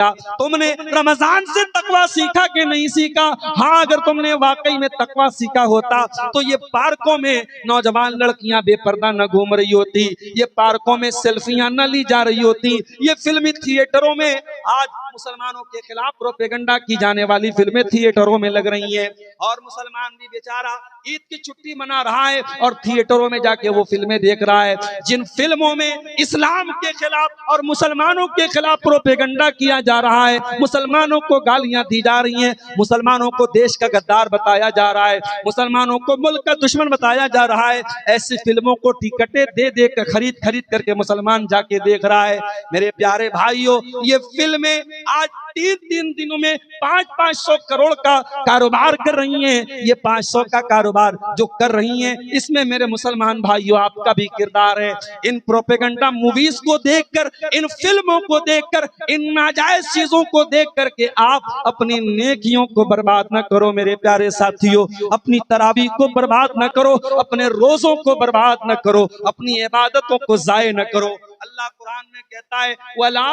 तुमने रमजान से तकवा सीखा कि नहीं सीखा? हाँ, अगर तुमने वाकई में तकवा सीखा होता तो ये पार्कों में नौजवान लड़कियां बेपर्दा न घूम रही होती, ये पार्कों में सेल्फियां न ली जा रही होती, ये फिल्मी थिएटरों में आज मुसलमानों के खिलाफ प्रोपेगेंडा की जाने वाली फिल्में थिएटरों में लग रही हैं, और मुसलमान भी बेचारा ईद की छुट्टी मना रहा है और थिएटरों में जाके वो फिल्में देख रहा है जिन फिल्मों में इस्लाम के खिलाफ और मुसलमानों के खिलाफ प्रोपेगेंडा किया जा रहा है, मुसलमानों को गालियां दी जा रही हैं, मुसलमानों को देश का गद्दार बताया जा रहा है, मुसलमानों को मुल्क का दुश्मन बताया जा रहा है। ऐसी फिल्मों को टिकटें दे दे कर खरीद करके मुसलमान जाके देख रहा है। मेरे प्यारे भाइयों, ये फिल्में आज 3 दिनों में 500 करोड़ का कारोबार कर रही हैं। ये 500 का कारोबार जो कर रही हैं, इसमें मेरे मुसलमान भाइयों आपका भी किरदार है। इन प्रोपेगेंडा मूवीज को देखकर, इन फिल्मों को देखकर, इन नाजायज चीजों को देख करके आप अपनी नेकियों को बर्बाद न करो मेरे प्यारे साथियों, अपनी तरावी को बर्बाद न करो, अपने रोजों को बर्बाद न करो, अपनी इबादतों को जाये न करो। अल्लाह कुरान में कहता है, वला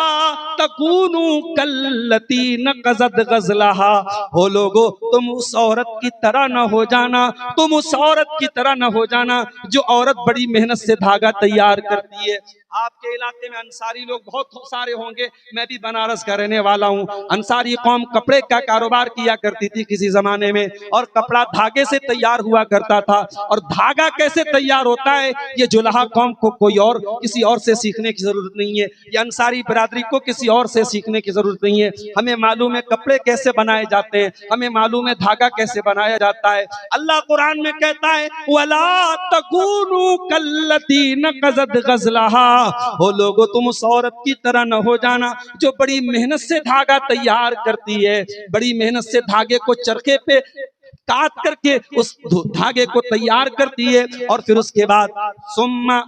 तकूनु कल्लती नक़ज़त ग़ज़लहा, हो लोगो तुम उस औरत की तरह न हो जाना, तुम उस औरत की तरह न हो जाना जो औरत बड़ी मेहनत से धागा तैयार करती है। आपके इलाके में अंसारी लोग बहुत सारे होंगे, मैं भी बनारस का रहने वाला हूँ। अंसारी कौम कपड़े का कारोबार किया करती थी किसी जमाने में, और कपड़ा धागे से तैयार हुआ करता था। और धागा कैसे तैयार होता है ये जुलाहा कौम को कोई और किसी और से सीखने की जरूरत नहीं है, ये अंसारी बिरादरी को किसी और से सीखने की जरूरत नहीं है। हमें मालूम है कपड़े कैसे बनाए जाते हैं, हमें मालूम है धागा कैसे बनाया जाता है। अल्लाह कुरान में कहता है, वला तकूनु कल्लती नक़ज़त ग़ज़लहा, हो लोगो तुम उस औरत की तरह न हो जाना जो बड़ी मेहनत से धागा तैयार करती है, बड़ी मेहनत से धागे को चरखे पे काट करके उस धागे को तैयार करती है, और फिर उसके बाद सुम्मा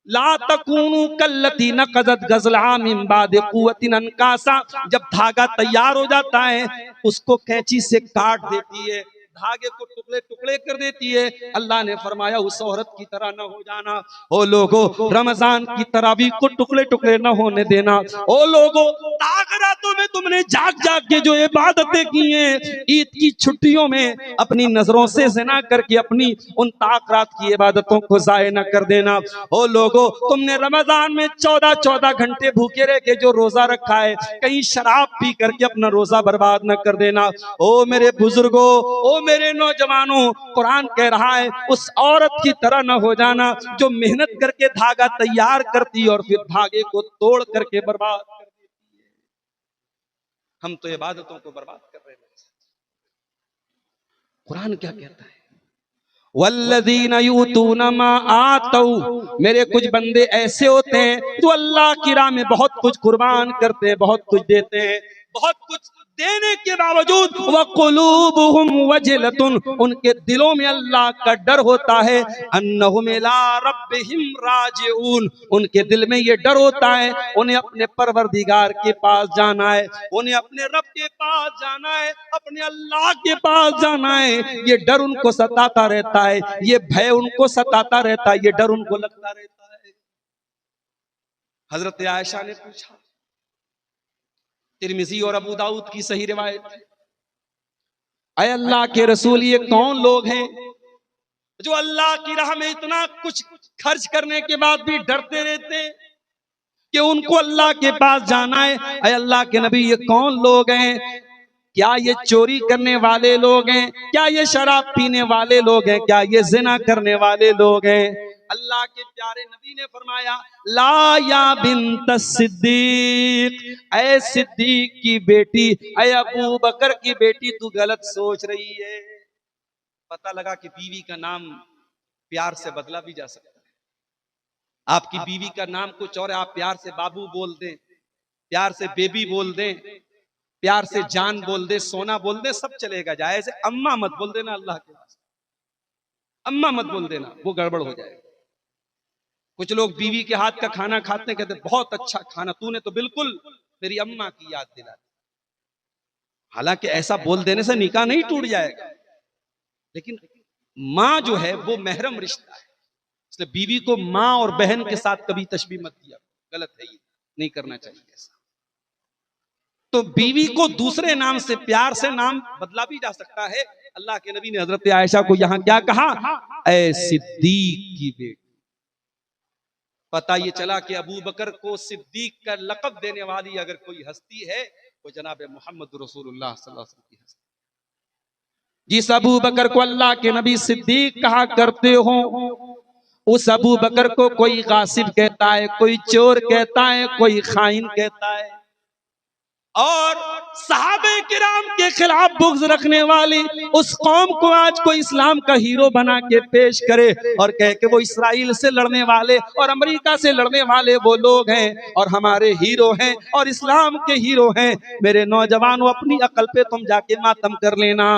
ला तकूनु कल्लती नक़ज़त ग़ज़लहा मिन बाद क़ुव्वतिन अनकासा, जब धागा तैयार हो जाता है उसको कैंची से काट देती है, धागे को टुकड़े टुकड़े कर देती है। अल्लाह ने फरमाया उस औरत की तरह न हो जाना। ओ लोगो, रमजान की तरावी को टुकड़े टुकड़े न होने देना। ओ लोगो, ताक़रातों में तुमने जाग जाग के जो इबादतें की हैं, ईद की छुट्टियों में अपनी नजरों से ज़िना करके अपनी उन ताक़रात की इबादतों को ज़ाय न कर देना। ओ लोगो, तुमने रमजान में 14 घंटे भूखे रह के जो रोजा रखा है, कहीं शराब पी करके अपना रोजा बर्बाद न कर देना। ओ मेरे बुजुर्गो, ओ मेरे नौजवानों, कुरान कह रहा है उस औरत की तरह न हो जाना जो मेहनत करके धागा तैयार करती और फिर धागे को तोड़ करके बर्बाद कर देती है। हम तो इबादतों को बर्बाद कर रहे हैं। कुरान क्या कहता है, वल्लज़ीना यूतूना मा आतौ, मेरे कुछ बंदे ऐसे होते हैं जो अल्लाह की राह में बहुत कुछ कुर्बान करते हैं, बहुत कुछ देते हैं, बहुत कुछ देने के बावजूद वक़ुलूबुहुम वजिलतुन, उनके दिलों में अल्लाह का डर होता है, अन्नहुम इला रब्बिहिम राजिऊन, उनके दिल में ये डर होता है उन्हें अपने परवरदिगार के पास जाना है, उन्हें अपने रब के पास जाना है, अपने अल्लाह के पास जाना है। ये डर उनको सताता रहता है, ये भय उनको सताता रहता है, ये डर उनको लगता रहता है। हजरत आयशा ने पूछा, तिरमिज़ी और अबू दाऊद की सही रिवायत है, ऐ अल्लाह के रसूल, ये कौन लोग हैं जो अल्लाह की राह में इतना कुछ खर्च करने के बाद भी डरते रहते हैं कि उनको अल्लाह के पास जाना है? ऐ अल्लाह के नबी, ये कौन लोग हैं? क्या ये चोरी करने वाले लोग हैं? क्या ये शराब पीने वाले लोग हैं? क्या ये जिना करने वाले लोग हैं? अल्लाह के प्यारे नबी ने फरमाया, ला या बिन्त सिद्दीक, ऐ सिद्दीक की बेटी, ऐ अबू बकर की बेटी, तू गलत सोच रही है। पता लगा कि बीवी का नाम प्यार से बदला भी जा सकता है। आपकी बीवी का नाम कुछ और है, आप प्यार से बाबू बोल दें, प्यार से बेबी बोल दें, प्यार से जान बोल दे, सोना बोल दे, सब चलेगा। जाए से अम्मा मत बोल देना, अल्लाह के पास अम्मा मत बोल देना, वो गड़बड़ हो जाएगा। कुछ लोग बीवी के हाथ का खाना खाते कहते बहुत अच्छा खाना, तूने तो बिल्कुल मेरी अम्मा की याद दिला दी। हालांकि ऐसा बोल देने से निकाह नहीं टूट जाएगा, लेकिन माँ जो है वो महरम रिश्ता है, इसलिए बीवी को माँ और बहन के साथ कभी तशबीह मत किया, गलत है, ये नहीं करना चाहिए ऐसा। तो बीवी को दूसरे नाम से प्यार से नाम बदला भी जा सकता है। अल्लाह के नबी ने हजरत आयशा को यहां क्या कहा, ऐ सिद्दीक की बेटी। पता ये चला कि अबू बकर को सिद्दीक का लक़ब देने वाली अगर कोई हस्ती है वो जनाब मोहम्मद रसूलुल्लाह सल्लल्लाहु अलैहि वसल्लम की हस्ती। जिस अबू बकर को अल्लाह के नबी सिद्दीक कहा करते हो, उस अबू बकर को कोई गासिब कहता है, कोई चोर कहता है, कोई खाइन कहता है। और सहाबे किराम के खिलाफ बुग़्ज़ रखने वाली उस कौम को आज कोई इस्लाम का हीरो बना के पेश करे और कहे कि वो इसराइल से लड़ने वाले और अमेरिका से लड़ने वाले वो लोग हैं और हमारे हीरो हैं और इस्लाम के हीरो हैं। मेरे नौजवानों, अपनी अकल पे तुम जाके मातम कर लेना।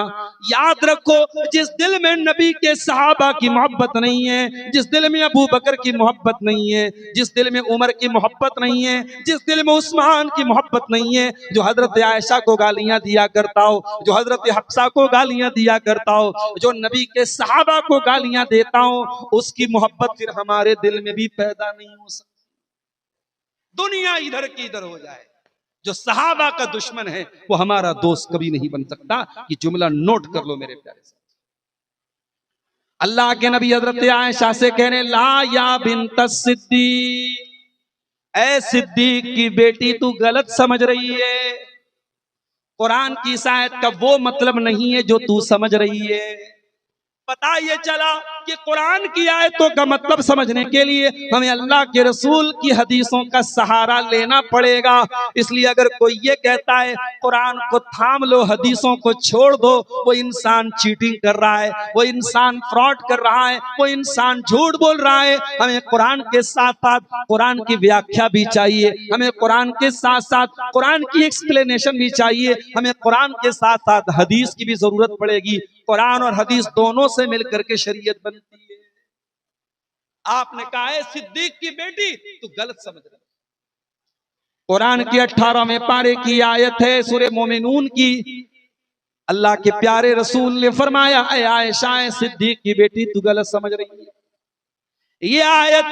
याद रखो, जिस दिल में नबी के सहाबा की मोहब्बत नहीं है, जिस दिल में अबू बकर की मोहब्बत नहीं है, जिस दिल में उमर की मोहब्बत नहीं है, जिस दिल में उस्मान की मोहब्बत नहीं है, जो हजरत आयशा को गालियां दिया करता हो, जो हजरत हफ्सा को गालियां दिया करता हो, जो नबी के सहाबा को गालियां देता हो, उसकी मोहब्बत फिर हमारे दिल में भी पैदा नहीं हो सकती। दुनिया इधर की इधर हो जाए, जो सहाबा का दुश्मन है वो हमारा दोस्त कभी नहीं बन सकता। ये जुमला नोट कर लो मेरे प्यारे साथी। अल्लाह के नबी हजरत आयशा से कहने, ला या बिन्त सिद्दीक, ऐ सिद्दीक की बेटी तू गलत समझ रही है। कुरान की इस आयत का वो मतलब नहीं है जो तू समझ रही है। पता ये चला कि कुरान की आयतों का मतलब समझने के लिए हमें अल्लाह के रसूल की हदीसों का सहारा लेना पड़ेगा। इसलिए अगर कोई ये कहता है कुरान को थाम लो, हदीसों को छोड़ दो, वो इंसान चीटिंग कर रहा है, वो इंसान फ्रॉड कर रहा है, वो इंसान झूठ बोल रहा है। हमें कुरान के साथ साथ कुरान की व्याख्या भी चाहिए, हमें कुरान के साथ साथ कुरान की एक्सप्लेनेशन भी चाहिए, हमें कुरान के साथ साथ हदीस की भी जरूरत पड़ेगी। कुरान और हदीस दोनों से मिलकर के शरीयत बनती है। आपने कहा है सिद्दीक की बेटी, तो गलत समझ रहे। कुरान की 18वें पारे की आयत है सूरह मोमिनून की। अल्लाह के प्यारे रसूल ने फरमाया, ऐ आयशा सिद्दीक की बेटी तू गलत समझ रही है। ये आयत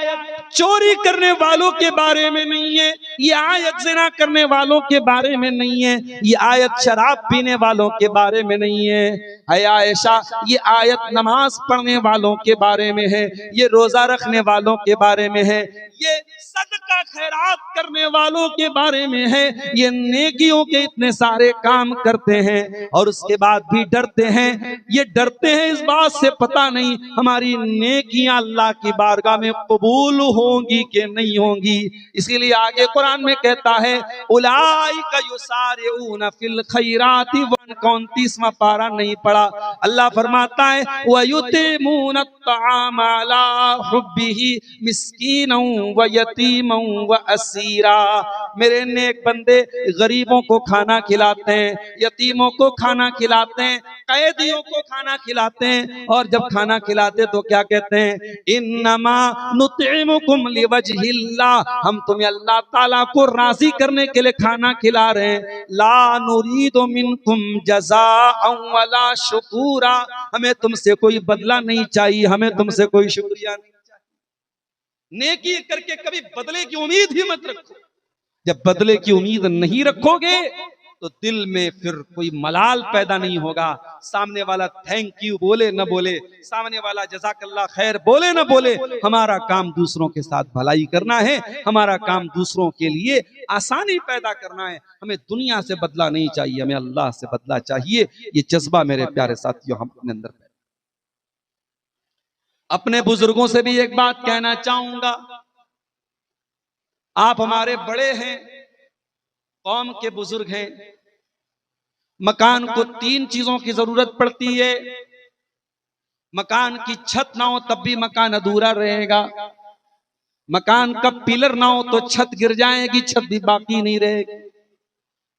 चोरी करने वालों के बारे में नहीं है, ये आयत ज़िना करने वालों के बारे में नहीं है, ये आयत शराब पीने वालों के बारे में नहीं है। है आयशा, ये आयत नमाज पढ़ने वालों के बारे में है, ये रोजा रखने वालों के बारे में है, ये सदका खैरात करने वालों के बारे में है, ये नेकियों के इतने सारे काम करते हैं और उसके बाद भी डरते हैं। ये डरते हैं इस बात से पता नहीं हमारी नेकियां अल्लाह की बारगाह में कबूल होंगी कि नहीं होंगी। इसीलिए आगे कुरान में कहता है, उलाइका युसारिऊना फिल खैराति, 29वां पारा नहीं पड़ा। अल्लाह फरमाता है, वयुतिमूना अत्तआमा अला हुब्बिही मिस्कीनन व यतीमन व असीरा। मेरे नेक बंदे गरीबों को खाना खिलाते हैं, यतीमों को खाना खिलाते हैं, कैदियों को खाना खिलाते हैं, और जब खाना खिलाते तो क्या कहते हैं, इन्नमा नुतिमुकुम लिवजहिल्लाह, हम तुम्हें अल्लाह ताला को राजी करने के लिए खाना खिला रहे हैं। ला नुरीदु मिनकुम जज़ाअन वला शुकूरा, हमें तुमसे कोई बदला नहीं चाहिए, हमें तुमसे कोई शुक्रिया नहीं चाहिए। नेकी करके कभी बदले की उम्मीद ही मत रखो। जब बदले की उम्मीद नहीं रखोगे तो दिल में फिर कोई मलाल पैदा नहीं होगा। सामने वाला थैंक यू बोले न बोले, सामने वाला जज़ाकल्लाह खैर बोले न बोले, हमारा काम दूसरों के साथ भलाई करना है, हमारा काम दूसरों के लिए आसानी पैदा करना है। हमें दुनिया से बदला नहीं चाहिए, हमें अल्लाह से बदला चाहिए। ये जज्बा मेरे प्यारे साथियों हम अपने अंदर है। अपने बुजुर्गों से भी एक बात कहना चाहूंगा, आप हमारे बड़े हैं, कौम के बुजुर्ग हैं। मकान को 3 चीजों की जरूरत पड़ती है। मकान की छत ना हो तब भी मकान अधूरा रहेगा, मकान का पिलर ना हो तो छत गिर जाएगी, छत भी बाकी नहीं रहेगी।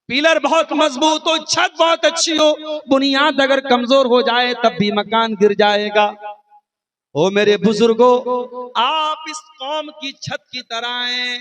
पिलर बहुत मजबूत हो, छत बहुत अच्छी हो, बुनियाद अगर कमजोर हो जाए तब भी मकान गिर जाएगा। ओ मेरे बुजुर्गों, आप इस कौम की छत की तरह हैं,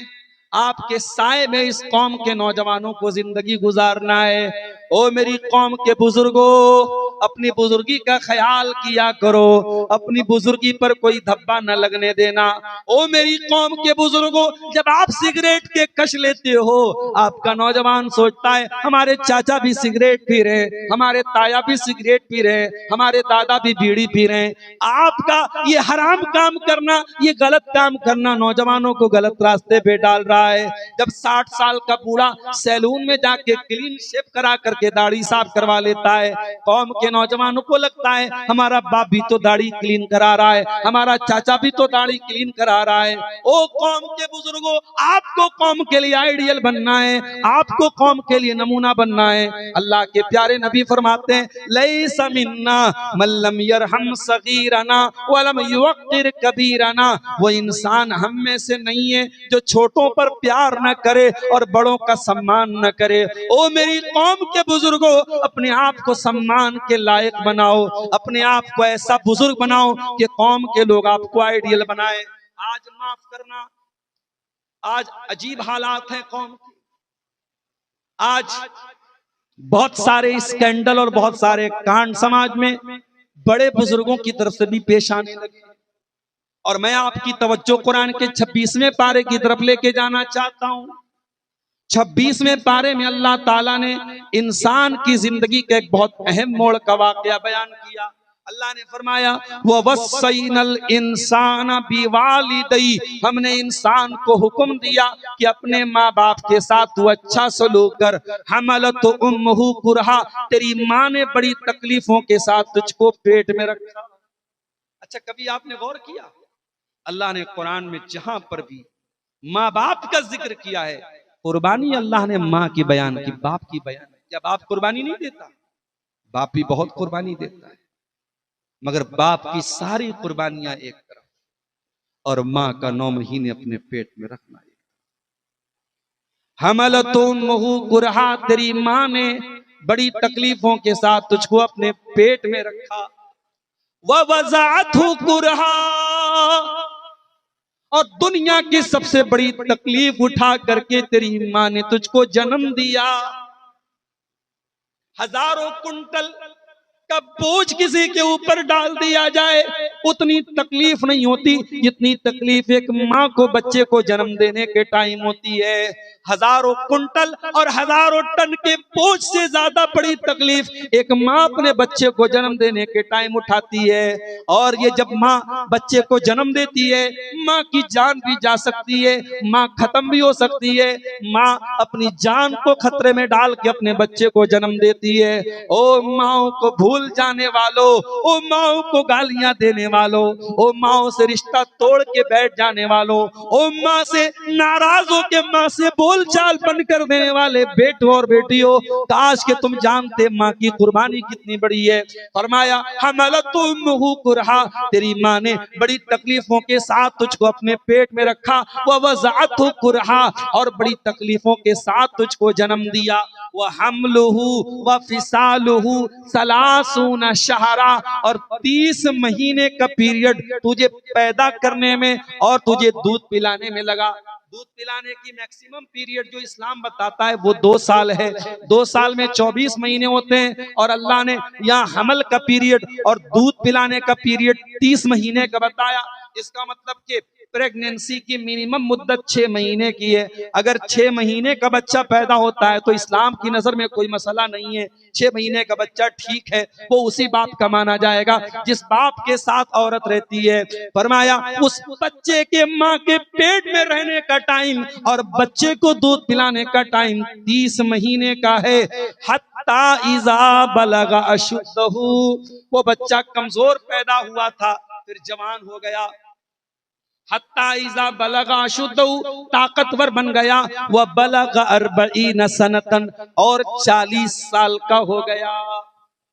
आपके साए में इस कौम के नौजवानों को जिंदगी गुजारना है। ओ मेरी कौम के बुजुर्गों, अपनी बुजुर्गी का ख्याल किया करो, अपनी बुजुर्गी पर कोई धब्बा न लगने देना। ओ मेरी कौम के बुजुर्गों, जब आप सिगरेट के कश लेते हो, आपका नौजवान सोचता है हमारे चाचा भी सिगरेट पी रहे, हमारे ताया भी सिगरेट पी रहे, हमारे दादा भी बीड़ी पी रहे हैं। आपका ये हराम काम करना, ये गलत काम करना नौजवानों को गलत रास्ते पे डाल रहा है। जब 60 साल का बूढ़ा सैलून में जाके क्लीन शेव करा करके दाढ़ी साफ करवा लेता है, कौम के नौजवानों को लगता है हमारा बाप भी तो दाढ़ी क्लीन करा रहा है, हमारा चाचा भी तो दाढ़ी क्लीन करा रहा है। ओ कौम के बुजुर्गों, आपको कौम के लिए आइडियल बनना है, आपको कौम के लिए नमूना बनना है। अल्लाह के प्यारे नबी फरमाते हैं, लैसा मिन्ना मल्लम यरहम सगीरना वलम युक्किर कबीरना। वो इंसान हम में से नहीं है जो छोटों पर प्यार न करे और बड़ों का सम्मान न करे। ओ मेरी कौम के बुजुर्गों, अपने आप को सम्मान के लायक बनाओ, अपने आप को ऐसा बुजुर्ग बनाओ कि कौम के लोग आपको आइडियल बनाए। आज माफ करना, आज अजीब हालात हैं कौम की। आज बहुत सारे स्कैंडल और बहुत सारे कांड समाज में बड़े बुजुर्गों की तरफ से भी पेश आने लगे। और मैं आपकी तवज्जो कुरान के 26वें पारे की तरफ लेके जाना चाहता हूं। 26वें पारे में अल्लाह ताला ने इंसान की जिंदगी का एक बहुत अहम मोड़ का वाकया बयान किया। अल्लाह ने फरमाया, ववस्सैनल इंसान बिवालिदैहि, हमने इंसान को हुक्म दिया कि अपने माँ बाप के साथ तू अच्छा सलूक कर। हमलत उम्मुहु कुरहा, तेरी माँ ने बड़ी तकलीफों के साथ तुझको पेट में रखा। अच्छा, कभी आपने गौर किया, अल्लाह ने कुरान में जहां पर भी माँ बाप का जिक्र किया है, कुर्बानी अल्लाह ने माँ की बयान की, बाप की बयान की। क्या बाप कुर्बानी नहीं देता? बाप भी बहुत कुर्बानी देता है, मगर बाप की सारी कुर्बानियां एक तरफ और माँ का 9 महीने अपने पेट में रखना एक। हमलतुम्मुहु कुरहा, तेरी माँ ने बड़ी तकलीफों के साथ तुझको अपने पेट में रखा। ववज़अतहु कुरहा, और दुनिया की सबसे बड़ी तकलीफ उठा करके तेरी माँ ने तुझको जन्म दिया। हजारों कुंटल का बोझ किसी के ऊपर डाल दिया जाए, उतनी तकलीफ नहीं होती जितनी तकलीफ एक माँ को बच्चे को जन्म देने के टाइम होती है। हजारों कुंटल और हजारों टन के बोझ से ज्यादा बड़ी तकलीफ एक माँ अपने बच्चे को जन्म देने के टाइम उठाती है। और ये जब माँ बच्चे को जन्म देती है, माँ की जान भी जा सकती है, माँ खत्म भी हो सकती है। माँ अपनी जान को खतरे में डाल के अपने बच्चे को जन्म देती है। ओ माओ को भूल जाने वालों, ओ माओ को गालियां देने वालों, ओ माओ से रिश्ता तोड़ के बैठ जाने वालों, ओ माँ से नाराज हो के माँ से बोलचाल बंद कर देने वाले बेटों और बेटियों, काश के तुम जानते माँ की कुर्बानी कितनी बड़ी है। फरमाया, हमलतुम्मुहु कुरहा, तेरी माँ ने बड़ी तकलीफों के साथ तुझको अपने पेट में रखा। ववज़अतहु कुरहा, और बड़ी तकलीफों के साथ तुझको जन्म दिया। वहम्लुहु वफिसालुहु सलासूना शहरा, और 30 महीने का पीरियड तुझे पैदा करने में और तुझे दूध पिलाने में लगा। दूध पिलाने की मैक्सिमम पीरियड जो इस्लाम बताता है वो 2 साल है। 2 साल में 24 महीने होते हैं, और अल्लाह ने यहाँ हमल का पीरियड और दूध पिलाने का पीरियड 30 महीने का बताया। इसका मतलब कि प्रेगनेंसी की मिनिमम मुद्दत 6 महीने की है। अगर 6 महीने का बच्चा पैदा होता है तो इस्लाम की नजर में कोई मसला नहीं है। 6 महीने का बच्चा ठीक है, वो उसी बाप का माना जाएगा जिस बाप के साथ औरत रहती है। फरमाया, उस बच्चे के माँ के पेट में रहने का टाइम और बच्चे को दूध पिलाने का टाइम 30 महीने का है। हत्ता इज़ा बलगा अशुद्धहु, वो बच्चा कमजोर पैदा हुआ था, फिर जवान हो गया। हत्ता इज़ा बलगा अशुद्धहु, ताकतवर बन गया। वह बलगा 40 सनतन, और 40 साल का हो गया।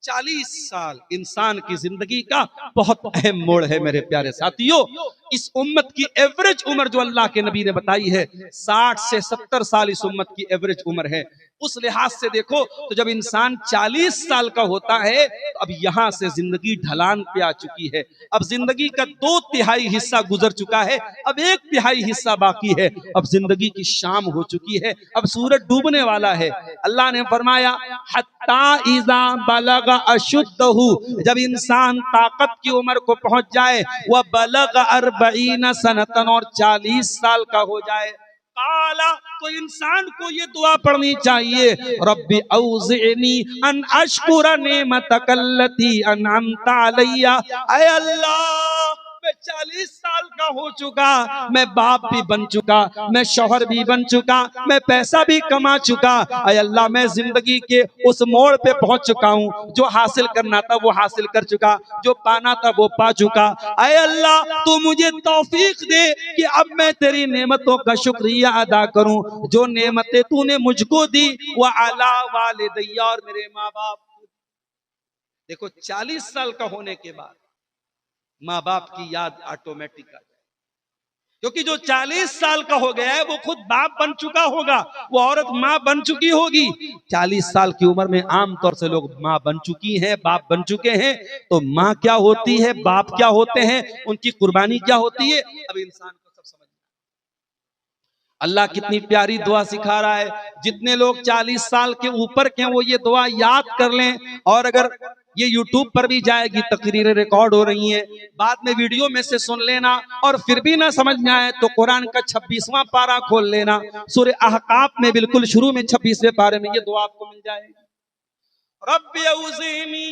40 साल इंसान की जिंदगी का बहुत अहम मोड़ है मेरे प्यारे साथियों। इस उम्मत की एवरेज उम्र जो अल्लाह के नबी ने बताई है 60 से 70 साल इस उम्मत की एवरेज उम्र है। उस लिहाज से देखो तो जब इंसान 40 साल का होता है तो अब यहां से जिंदगी ढलान पे आ चुकी है। अब जिंदगी का 2/3 हिस्सा गुजर चुका है, अब 1/3 हिस्सा बाकी है। अब जिंदगी की शाम हो चुकी है, अब सूरज डूबने वाला है। अल्लाह ने फरमाया हत्ता इज़ा बलग अशुद्धहु, जब इंसान ताकत की उम्र को पहुंच जाए, वह बलग 40 सनतन, और 40 साल का हो जाए, काला, तो इंसान को ये दुआ पढ़नी चाहिए, रब्बी औज़िनी अन अशकुरा नेमतकल्लती अनअमता अलैया। ऐ अल्लाह, मैं 40 साल का हो चुका, मैं बाप भी बन चुका, मैं शौहर भी बन चुका, मैं पैसा भी कमा चुका। ऐ अल्लाह, मैं जिंदगी के उस मोड़ पे पहुंच चुका हूँ, जो हासिल करना था वो हासिल कर चुका, जो पाना था वो पा चुका। ऐ अल्लाह, तू मुझे तौफीक दे कि अब मैं तेरी नेमतों का शुक्रिया अदा करूं, जो नेमतें तूने मुझको दी, वह अला वालिदैया, और मेरे माँ बाप। देखो 40 साल का होने के बाद माँ बाप की याद ऑटोमेटिक आ जाए, क्योंकि जो 40 साल का हो गया है वो खुद बाप बन चुका होगा, वो औरत माँ बन चुकी होगी। 40 साल की उम्र में आमतौर से लोग माँ बन चुकी हैं, बाप बन चुके हैं। तो माँ क्या होती है, बाप क्या होते हैं, उनकी कुर्बानी क्या होती है, अब इंसान को सब समझ। अल्लाह कितनी प्यारी दुआ सिखा रहा है। जितने लोग 40 साल के ऊपर के वो ये दुआ याद कर लें, और अगर ये YouTube पर भी जाएगी, तकरीरें रिकॉर्ड हो रही हैं, बाद में वीडियो में से सुन लेना, और फिर भी ना समझ में आए तो कुरान का 26वां पारा खोल लेना, सूरह अहकाफ में बिल्कुल शुरू में 26वें पारे में ये दुआ आपको मिल जाएगी। रब्बी औज़िनी,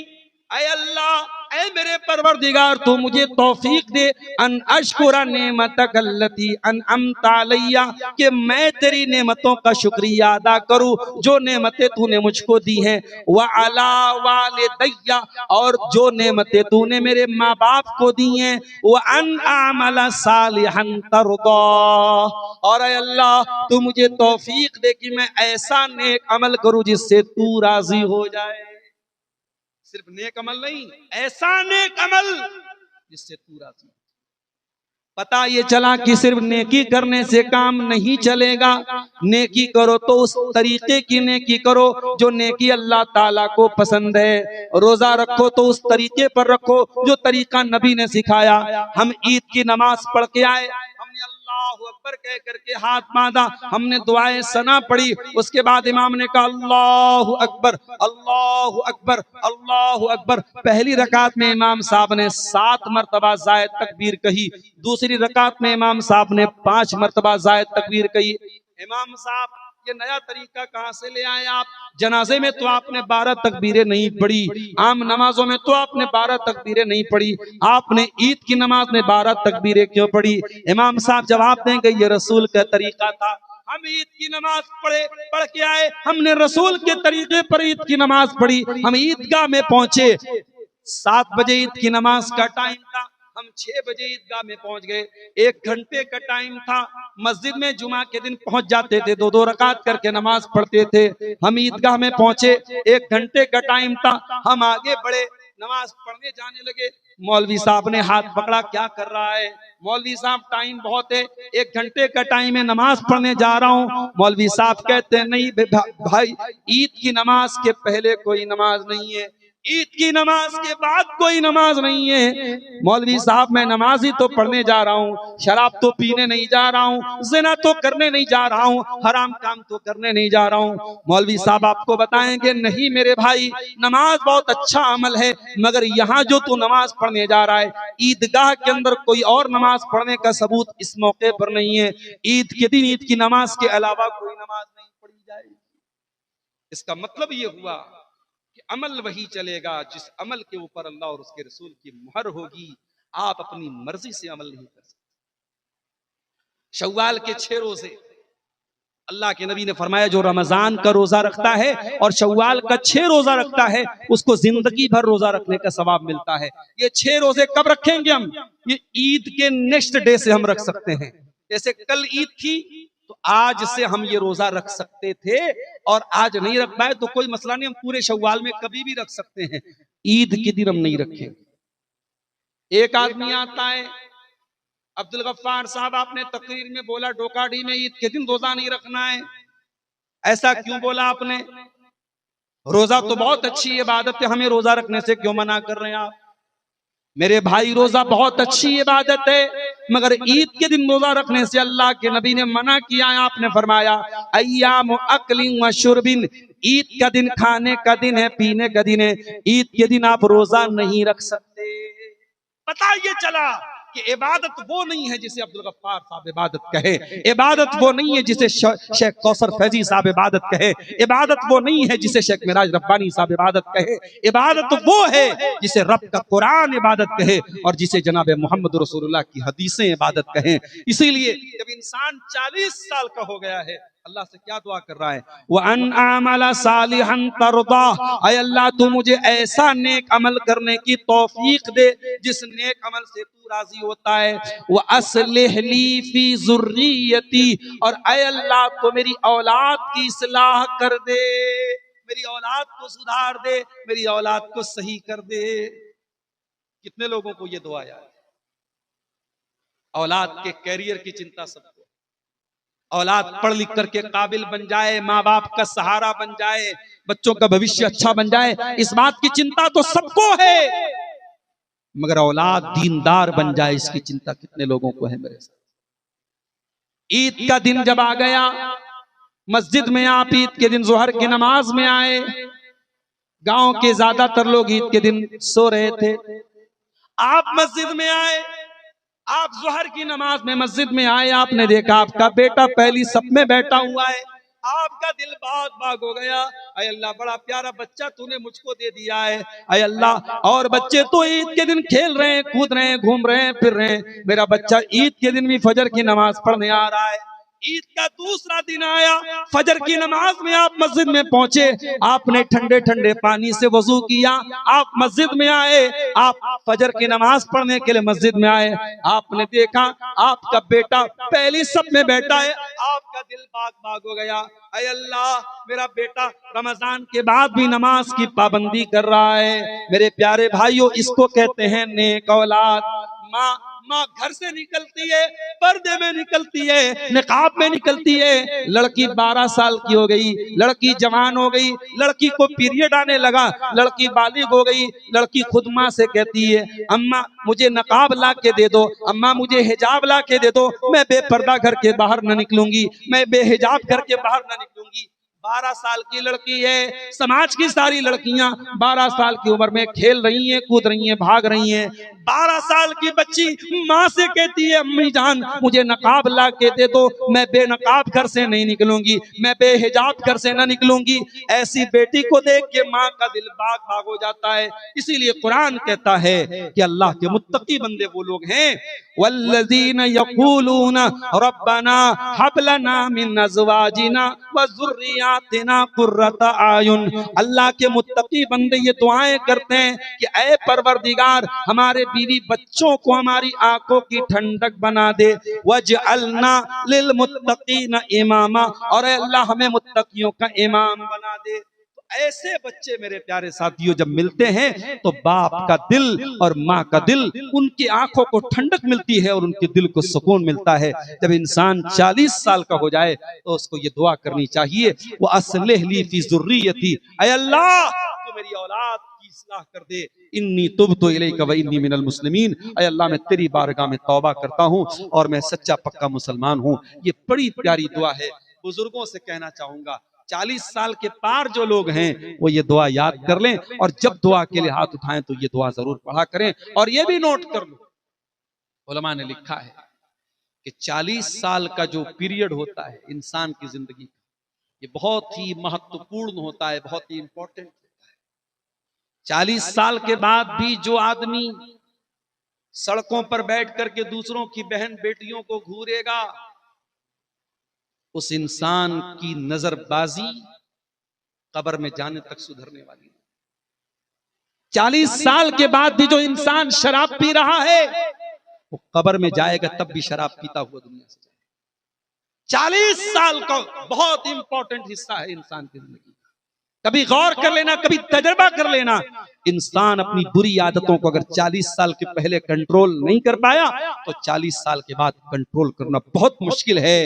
ऐ अल्लाह, ऐ मेरे परवरदिगार, तू मुझे तौफीक दे, अन अशकुरा नेमतक अल्लती अनअमता अलैया, कि मैं तेरी नेमतों का शुक्रिया अदा करूं, जो नेमतें तूने मुझको दी हैं, व अला वालिदैया, और जो नेमतें तूने मेरे माँ बाप को दी हैं, व अन आमला सालिहन तरदा, और ऐ अल्लाह, तू मुझे तौफीक दे कि मैं ऐसा नेक अमल करूं जिससे तू राजी हो जाए। सिर्फ नेक अमल नहीं, ऐसा नेक अमल जिससे तू राजी। पता ये चला कि सिर्फ नेकी करने से काम नहीं चलेगा, नेकी करो तो उस तरीके की नेकी करो जो नेकी अल्लाह ताला को पसंद है। रोजा रखो तो उस तरीके पर रखो जो तरीका नबी ने सिखाया। हम ईद की नमाज पढ़ के आए, हमने अल्लाहु अकबर कह करके हाथ बांधा, हमने दुआएं सना पढ़ी, उसके बाद इमाम ने कहा अल्लाहु अकबर अल्लाहु अकबर अल्लाहु अकबर। पहली रकात में इमाम साहब ने 7 मरतबा जायद तकबीर कही, दूसरी रकात में इमाम साहब ने 5 मरतबा जायद तकबीर कही। इमाम साहब, ये नया तरीका कहां से ले आए आप? जनाजे में तो आपने 12 तकबीरें नहीं पढ़ी, आम नमाजों में तो आपने 12 तकबीरें नहीं पढ़ी, आपने ईद की नमाज में 12 तकबीरें क्यों पढ़ी? इमाम साहब जवाब देंगे, ये रसूल का तरीका था। हम ईद की नमाज पढ़ के आए, हमने रसूल के तरीके पर ईद की नमाज पढ़ी। हम ईदगाह में पहुंचे, 7 बजे ईद की नमाज का टाइम था, हम 6 बजे ईदगाह में पहुंच गए। 1 घंटे का टाइम था, मस्जिद में जुमा के दिन पहुंच जाते थे, 2-2 रकात करके नमाज पढ़ते थे। हम ईदगाह में पहुंचे, 1 घंटे का टाइम था, हम आगे बढ़े, नमाज पढ़ने जाने लगे। मौलवी साहब ने हाथ पकड़ा, क्या कर रहा है? मौलवी साहब, टाइम बहुत है, 1 घंटे का टाइम है, नमाज पढ़ने जा रहा हूँ। मौलवी साहब कहते हैं, नहीं भाई, ईद की नमाज के पहले कोई नमाज नहीं है, ईद की नमाज के बाद कोई नमाज नहीं है। मौलवी साहब, मैं नमाज ही तो पढ़ने जा रहा हूँ, शराब तो पीने नहीं जा रहा हूँ, ज़िना तो करने नहीं जा रहा हूँ, हराम काम तो करने नहीं जा रहा हूँ। मौलवी साहब आपको बताएंगे, नहीं मेरे भाई, नमाज बहुत अच्छा अमल है, मगर यहाँ जो तू नमाज पढ़ने जा रहा है, ईदगाह के अंदर कोई और नमाज पढ़ने का सबूत इस मौके पर नहीं है। ईद के दिन ईद की नमाज के अलावा कोई नमाज नहीं पढ़ी जाएगी। इसका मतलब ये हुआ कि अमल वही चलेगा जिस अमल के ऊपर अल्लाह और उसके रसूल की मुहर होगी। आप अपनी मर्जी से अमल नहीं कर सकते। शव्वाल के 6 रोजे अल्लाह के नबी ने फरमाया, जो रमजान का रोजा रखता है और शव्वाल का 6 रोजा रखता है, उसको जिंदगी भर रोजा रखने का सवाब मिलता है। ये 6 रोजे कब रखेंगे हम? ये ईद के नेक्स्ट डे से हम रख सकते हैं। जैसे कल ईद थी तो आज से हम ये रोजा रख सकते थे, और आज नहीं रख पाए तो कोई मसला नहीं, हम पूरे शव्वाल में कभी भी रख सकते हैं। ईद के दिन हम नहीं रखेंगे। एक आदमी आता है, अब्दुल गफ्फार साहब, आपने तकरीर में बोला डोकाडी में ईद के दिन रोजा नहीं रखना है। ऐसा क्यों बोला आपने? रोजा तो बहुत अच्छी इबादत है, हमें रोजा रखने से क्यों मना कर रहे हैं आप? मेरे भाई, रोजा बहुत अच्छी इबादत है, मगर ईद के दिन रोजा रखने से अल्लाह के नबी ने मना किया है। आपने फरमाया अय्याम अक्लिन व शुर्बिन, ईद का दिन खाने का दिन है, पीने का दिन है, ईद के दिन आप रोजा नहीं रख सकते। पता ये चला कि इबादत वो नहीं है जिसे अब्दुल गफ्फार साहब इबादत कहे, इबादत वो नहीं है जिसे शेख कौसर फैजी साहब इबादत कहे, इबादत वो नहीं है जिसे शेख मिराज रब्बानी साहब इबादत कहे, इबादत वो है जिसे रब का कुरान इबादत कहे और जिसे जनाब मोहम्मद रसूलुल्लाह की हदीसें इबादत कहें। इसीलिए जब इंसान 40 साल का हो गया है, अल्लाह से क्या दुआ कर रहा है? व अन आमला सालिहन तरदा, ऐ अल्लाह तू मुझे ऐसा नेक अमल करने की तौफीक दे जिस नेक अमल से तू राजी होता है। व अस्लिह ली फी ज़ुर्रियती, और ऐ अल्लाह तो मेरी औलाद की इस्लाह कर दे, मेरी औलाद को सुधार दे, मेरी औलाद को सही कर दे। कितने लोगों को ये दुआ याद है? औलाद के कैरियर की चिंता सबको, औलाद पढ़ लिख करके काबिल बन जाए, माँ बाप का सहारा बन जाए, बच्चों का भविष्य अच्छा बन जाए, इस बात की चिंता तो सबको है, मगर औलाद दीनदार बन जाए इसकी चिंता कितने लोगों को है मेरे साथ। ईद का दिन जब आ गया, मस्जिद में आप ईद के दिन जोहर की नमाज में आए, गांव के ज्यादातर लोग ईद के दिन सो रहे थे, आप मस्जिद में आए, आप जोहर की नमाज में मस्जिद में आए, आपने देखा आपका बेटा पहली सफ में बैठा हुआ है, आपका दिल बाग बाग हो गया। अय अल्लाह, बड़ा प्यारा बच्चा तूने मुझको दे दिया है। अय अल्लाह, और बच्चे तो ईद के दिन खेल रहे हैं, कूद रहे हैं, घूम रहे हैं, फिर रहे हैं, मेरा बच्चा ईद के दिन भी फजर की नमाज पढ़ने आ रहा है। ईद का दूसरा दिन आया, फजर की नमाज में आप मस्जिद में पहुंचे, आपने ठंडे ठंडे पानी से वजू किया, आप मस्जिद में आए, आप फजर की नमाज पढ़ने के लिए मस्जिद में आए, आपने देखा आपका बेटा पहली सफ में बैठा है, आपका दिल बाग बाग हो गया। अय अल्लाह, मेरा बेटा रमजान के बाद भी नमाज की पाबंदी कर रहा है। मेरे प्यारे भाइयों, इसको कहते हैं नेक औलाद। माँ घर से निकलती है, पर्दे में निकलती है, निकाब में निकलती है, लड़की 12 साल की हो गई, लड़की जवान हो गई, लड़की को पीरियड आने लगा, लड़की बालिग हो गई, लड़की खुद माँ से कहती है अम्मा मुझे नकाब ला के दे दो, अम्मा मुझे हिजाब ला के दे दो, मैं बेपर्दा घर के बाहर न निकलूंगी, मैं बेहिजाब घर के बाहर न निकलूंगी। 12 साल की लड़की है, समाज की सारी लड़कियां 12 साल की उम्र में खेल रही हैं, कूद रही हैं, भाग रही हैं। 12 साल की बच्ची माँ से कहती है अम्मी जान मुझे नकाब ला के दे दो, मैं बेनकाब घर से नहीं निकलूंगी, मैं बेहिजाब घर से न निकलूंगी। ऐसी बेटी को देख के माँ का दिल बाग बाग हो जाता है। इसीलिए कुरान कहता है कि अल्लाह के मुत्तकी बंदे वो लोग हैं, वल्लज़ीना यक़ूलूना रब्बना हब लना मिन अज़वाजिना व ज़ुर्रियातिना क़ुर्रता आयुन। अल्लाह के मुत्तकी बंदे ये दुआएं करते हैं कि ऐ परवरदिगार, हमारे बीवी बच्चों को हमारी आंखों की ठंडक बना दे, वजअलना लिल मुत्तकीना इमामा, और अल्लाह हमें मुत्तकियों का इमाम बना दे। ऐसे बच्चे मेरे प्यारे साथियों जब मिलते हैं तो बाप का दिल और माँ का दिल, उनकी आंखों को ठंडक मिलती है और उनके दिल को सुकून मिलता है। जब इंसान 40 साल का हो जाए तो उसको ये दुआ करनी चाहिए, वो अस्लिह ली फी ज़ुर्रियती, ऐ अल्लाह तो मेरी औलाद की इस्लाह कर दे, इन्नी तुब्तु इलैका व इन्नी मिनल मुस्लिमीन, ऐ अल्लाह मैं तेरी बारगाह में तौबा करता हूँ और मैं सच्चा पक्का मुसलमान हूँ। ये बड़ी प्यारी दुआ है। बुजुर्गों से कहना चाहूंगा 40 साल के पार जो लोग हैं वो ये दुआ याद कर लें, और जब दुआ के लिए हाथ उठाएं तो ये दुआ जरूर पढ़ा करें। और ये भी नोट कर लो, उलमा ने लिखा है कि 40 साल का जो पीरियड होता है इंसान की जिंदगी का, ये बहुत ही महत्वपूर्ण होता है, बहुत ही इंपॉर्टेंट होता है। 40 साल के बाद भी जो आदमी सड़कों पर बैठ करके दूसरों की बहन बेटियों को घूरेगा, उस इंसान की नजरबाजी कब्र में जाने तक सुधरने वाली। 40 साल के बाद भी जो इंसान शराब पी रहा है वो कब्र में जाएगा तब भी शराब पीता हुआ दुनिया से जाएगा। 40 साल का बहुत इंपॉर्टेंट हिस्सा है इंसान की जिंदगी। कभी गौर कर लेना, कभी तजर्बा कर लेना, इंसान अपनी बुरी आदतों को अगर 40 साल के पहले कंट्रोल नहीं कर पाया तो 40 साल के बाद कंट्रोल करना बहुत मुश्किल है।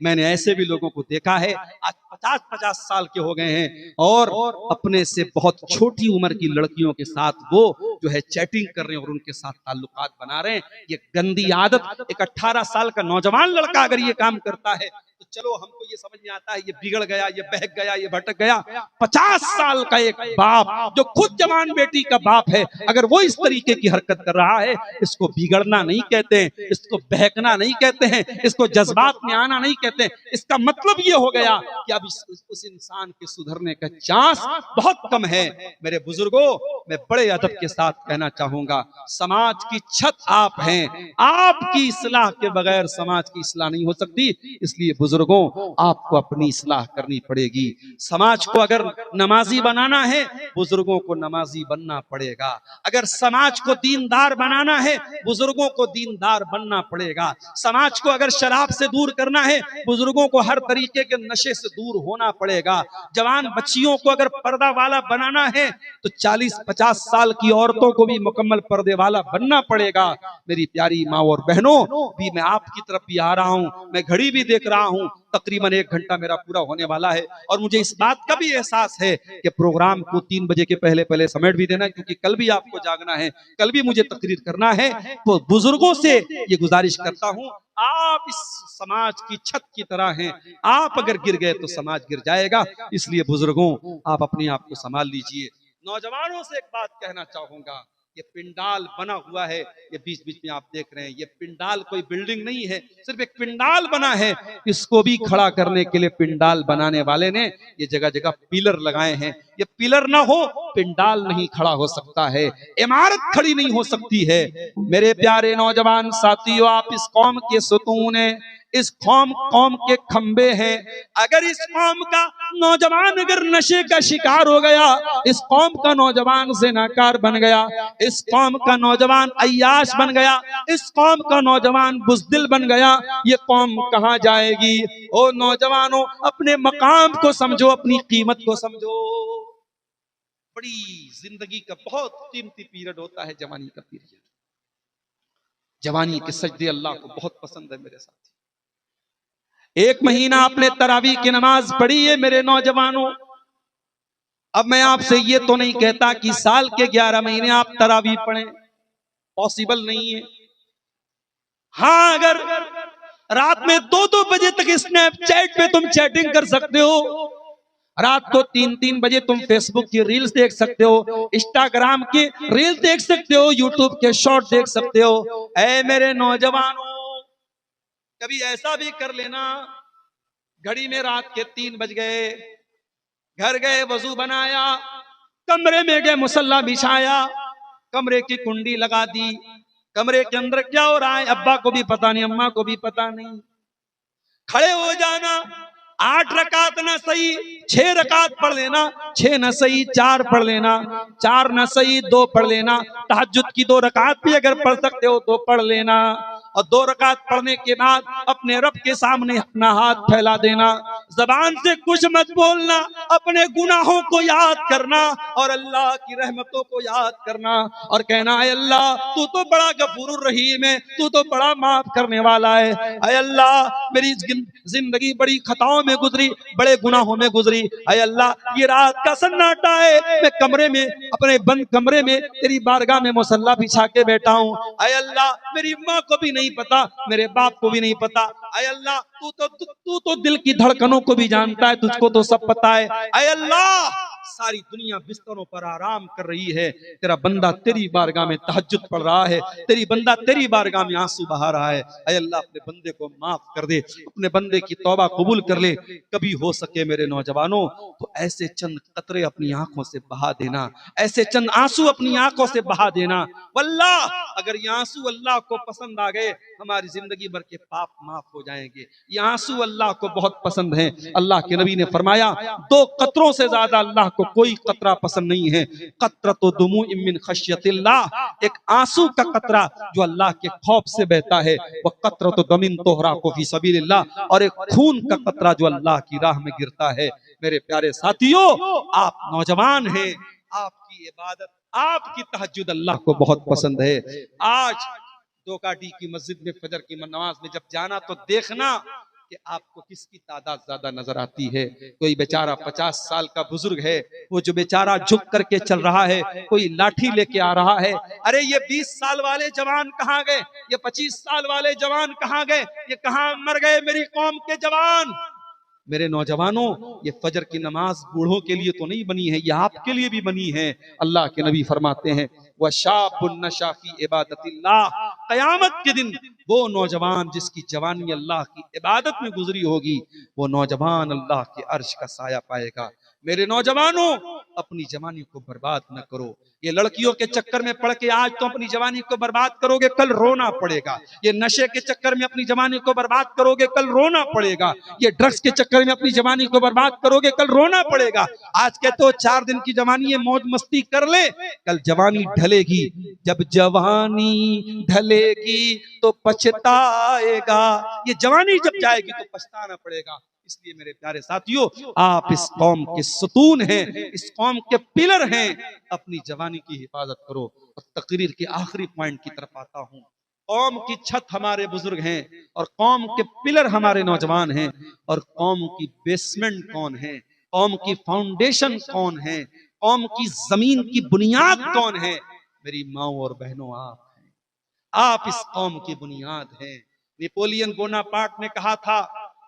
मैंने ऐसे भी लोगों को देखा है आज 50-50 साल के हो गए हैं और अपने से बहुत छोटी उम्र की लड़कियों के साथ वो जो है चैटिंग कर रहे हैं और उनके साथ ताल्लुकात बना रहे हैं। ये गंदी आदत एक 18 साल का नौजवान लड़का अगर ये काम करता है तो चलो हमको ये समझ में आता है ये बिगड़ गया, ये बहक गया, ये भटक गया। 50 साल का एक बाप जो खुद जवान बेटी का बाप है अगर वो इस तरीके की हरकत कर रहा है, इसको बिगड़ना नहीं कहते हैं, इसको बहकना नहीं कहते हैं, इसको जज्बात में आना नहीं कहते हैं। इसका मतलब ये हो गया कि अब उस इंसान के सुधरने का चांस बहुत कम है। मेरे बुजुर्गों, मैं बड़े अदब के साथ कहना चाहूंगा, समाज की छत आप हैं, आपकी इस्लाह के बगैर समाज की इस्लाह नहीं हो सकती। इसलिए बुजुर्गों, आपको अपनी इस्लाह करनी पड़ेगी। समाज को अगर नमाजी बनाना है, बुजुर्गों को नमाजी बनना पड़ेगा। अगर समाज को दीनदार बनाना है, बुजुर्गों को दीनदार बनना पड़ेगा। समाज को अगर शराब से दूर करना है, बुजुर्गों को हर तरीके के नशे से दूर होना पड़ेगा। जवान बच्चियों को अगर पर्दा वाला बनाना है तो 40-50 साल की औरतों को भी मुकम्मल पर्दे वाला बनना पड़ेगा। मेरी प्यारी माँ और बहनों, भी मैं आपकी तरफ भी आ रहा हूँ, मैं घड़ी भी देख रहा हूँ, तकरीबन 1 घंटा मेरा पूरा होने वाला है और मुझे इस बात का भी एहसास है कि प्रोग्राम को 3 बजे के पहले समेट भी देना है, क्योंकि कल भी आपको जागना है, कल भी मुझे तकरीर करना है। तो बुजुर्गों से ये गुजारिश करता हूँ, आप इस समाज की छत की तरह हैं, आप अगर गिर गए तो समाज गिर जाएगा। इसलिए बुजुर्गों, आप अपने आप को संभाल लीजिए। नौजवानों से एक बात कहना चाहूंगा, ये पिंडाल बना हुआ है, ये बीच बीच में आप देख रहे हैं, ये पिंडाल कोई बिल्डिंग नहीं है, सिर्फ एक पिंडाल बना है। इसको भी खड़ा करने के लिए पिंडाल बनाने वाले ने ये जगह जगह पिलर लगाए हैं। ये पिलर ना हो, पिंडाल नहीं खड़ा हो सकता है, इमारत खड़ी नहीं हो सकती है। मेरे प्यारे नौजवान साथियों, आप इस कौम के सुतून हैं, इस कौम के खंबे हैं। अगर इस कौम का नौजवान अगर नशे का शिकार हो गया, इस कौम का नौजवान ज़िनाकार बन गया, इस कौम का नौजवान अय्याश बन गया, इस कौम का नौजवान बुज़दिल बन गया, ये कौम कहां जाएगी? ओ नौजवानों, अपने मकाम को समझो, अपनी कीमत को समझो। बड़ी जिंदगी का बहुत कीमती पीरियड होता है जवानी का पीरियड। जवानी के सजदे अल्लाह को बहुत पसंद है मेरे साथ। 1 महीना आपने तरावी की नमाज पढ़ी है मेरे नौजवानों। अब मैं आपसे ये तो नहीं कहता कि साल के 11 महीने आप तरावी पढ़ें, पॉसिबल नहीं है। हाँ, अगर रात में 2-2 बजे तक स्नैपचैट पे तुम चैटिंग कर सकते हो, रात को 3-3 बजे तुम फेसबुक की रील्स देख सकते हो, इंस्टाग्राम की रील्स देख सकते हो, यूट्यूब के शॉर्ट देख सकते हो। ऐ मेरे नौजवानों, कभी ऐसा भी कर लेना, घड़ी में रात के 3 बज गए, घर गए, वजू बनाया, कमरे में गए, मुसल्ला बिछाया, कमरे की कुंडी लगा दी, कमरे के अंदर क्या हो रहा है अब्बा को भी पता नहीं, अम्मा को भी पता नहीं। खड़े हो जाना, 8 रकात ना सही 6 रकात पढ़ लेना, 6 न सही 4 पढ़ लेना, 4 न सही 2 पढ़ लेना। तहज्जुद की 2 रकात भी अगर पढ़ सकते हो तो पढ़ लेना, और 2 रकात पढ़ने के बाद अपने रब के सामने अपना हाथ फैला देना। जबान से कुछ मत बोलना, अपने गुनाहों को याद करना और अल्लाह की रहमतों को याद करना और कहना, ऐ अल्लाह, तू तो बड़ा गफूरुर रहीम है, तू तो बड़ा माफ करने वाला है। ऐ अल्लाह, मेरी जिंदगी बड़ी खताओं में गुजरी, बड़े गुनाहों में गुजरी। ऐ अल्लाह, ये रात का सन्नाटा है, मैं कमरे में, अपने बंद कमरे में तेरी बारगाह में मुसल्ला बिछा के बैठा हूँ। ऐ अल्लाह, मेरी माँ को भी नहीं पता, मेरे बाप को भी नहीं पता। ऐ अल्लाह, तू तो दिल की धड़कनों को भी जानता है, तुझको तो सब पता है। ऐ अल्लाह, सारी दुनिया बिस्तरों पर आराम कर रही है, तेरा बंदा तेरी बारगाह में तहज्जुद पढ़ रहा है, तेरी बंदा तेरी बारगाह में आंसू बहा रहा है। ऐ अल्लाह, अपने बंदे को माफ कर दे, अपने बंदे की तौबा कबूल कर ले। कभी हो सके मेरे नौजवानों तो ऐसे चंद कतरे अपनी आंखों से बहा देना, ऐसे चंद आंसू अपनी आंखों से बहा देना। वल्लाह, अगर ये आंसू अल्लाह को पसंद आ गए, हमारी जिंदगी भर के पाप माफ हो जाएंगे। ये आंसू अल्लाह को बहुत पसंद है। अल्लाह के नबी ने फरमाया, 2 कतरों से ज्यादा अल्लाह को कोई कतरा पसंद नहीं है। कतरतु दुमूइन मिन खश्यतिल्लाह, एक आंसू का कतरा जो अल्लाह के खौफ से बहता है, वह कतरतु दमिन तोहराकु फी सबीलिल्लाह, और एक खून का कतरा जो अल्लाह की राह में गिरता है। मेरे प्यारे साथियों, आप नौजवान हैं, आपकी इबादत, आपकी तहज्जुद अल्लाह को बहुत पसंद है। आज दोकाडी की मस्जिद में फजर की नमाज में जब जाना तो देखना कि आपको किसकी तादाद ज्यादा नजर आती है। कोई बेचारा 50 साल का बुजुर्ग है, वो जो बेचारा झुक करके चल रहा है, कोई लाठी लेके आ रहा है। अरे ये 20 साल वाले जवान कहाँ गए, ये 25 साल वाले जवान कहाँ गए, ये कहाँ मर गए मेरी कौम के जवान। मेरे नौजवानों, ये फजर की नमाज बूढ़ों के लिए तो नहीं बनी है, ये आपके लिए भी बनी है। अल्लाह के नबी फरमाते हैं वशाबुन नशा फी इबादतिल्लाह, कयामत के दिन वो नौजवान जिसकी जवानी अल्लाह की इबादत में गुजरी होगी, वो नौजवान अल्लाह के अर्श का साया पाएगा। मेरे नौजवानों, अपनी जवानी को बर्बाद न करो। ये लड़कियों के चक्कर में पड़ के आज तो अपनी जवानी को बर्बाद करोगे, कल रोना पड़ेगा। ये नशे के चक्कर में अपनी जवानी को बर्बाद करोगे, कल रोना पड़ेगा। ये ड्रग्स के चक्कर में अपनी जवानी को बर्बाद करोगे, कल रोना पड़ेगा। आज कहते हो 4 दिन की जवानी है, मौज मस्ती कर ले, कल जवानी ढलेगी। जब जवानी ढलेगी तो पछताएगा। ये जवानी जब जाएगी तो पछताना पड़ेगा। इसलिए मेरे प्यारे साथियों, आप इस कौम के सुतून हैं, इस कौम के पिलर हैं। अपनी जवानी की हिफाजत करो। और तकरीर के आखिरी पॉइंट की तरफ आता हूं। कौम की छत हमारे बुजुर्ग हैं और कौम के पिलर हमारे नौजवान हैं। और कौम की बेसमेंट कौन है, कौम की फाउंडेशन कौन है, कौम की जमीन की बुनियाद कौन है? मेरी माओ और बहनों, आप हैं। आप इस कौम की बुनियाद हैं। नेपोलियन बोनापार्ट ने कहा था,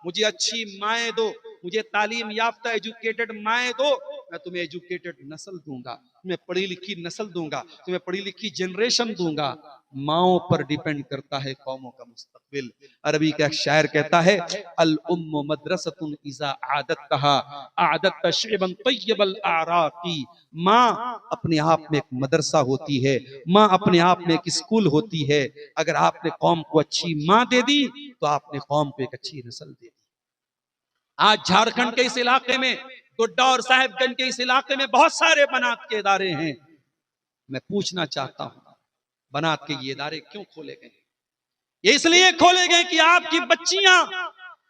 मुझे अच्छी माएँ दो, मुझे तालीम याफ्ता एजुकेटेड माएँ दो, मैं तुम्हें एजुकेटेड नस्ल दूंगा, तुम्हें पढ़ी लिखी नस्ल दूंगा, तुम्हें पढ़ी लिखी जनरेशन दूंगा। माओ पर डिपेंड करता है कौमों का मुस्तकबिल। अरबी का एक शायर कहता है, अल उम्मु मदरसतुन इज़ा आदतहा आदत शैबन तय्यबल आराकी। माँ अपने आप में एक मदरसा होती है, माँ अपने आप में एक स्कूल होती है। अगर आपने कौम को अच्छी माँ दे दी तो आपने कौम को एक अच्छी नस्ल दे दी। आज झारखंड के इस इलाके में, गोड्डा और साहेबगंज के इस इलाके में बहुत सारे बनात के इदारे हैं। मैं पूछना चाहता हूं, बनात के ये इदारे क्यों खोले गए? ये इसलिए खोले गए कि आपकी बच्चियां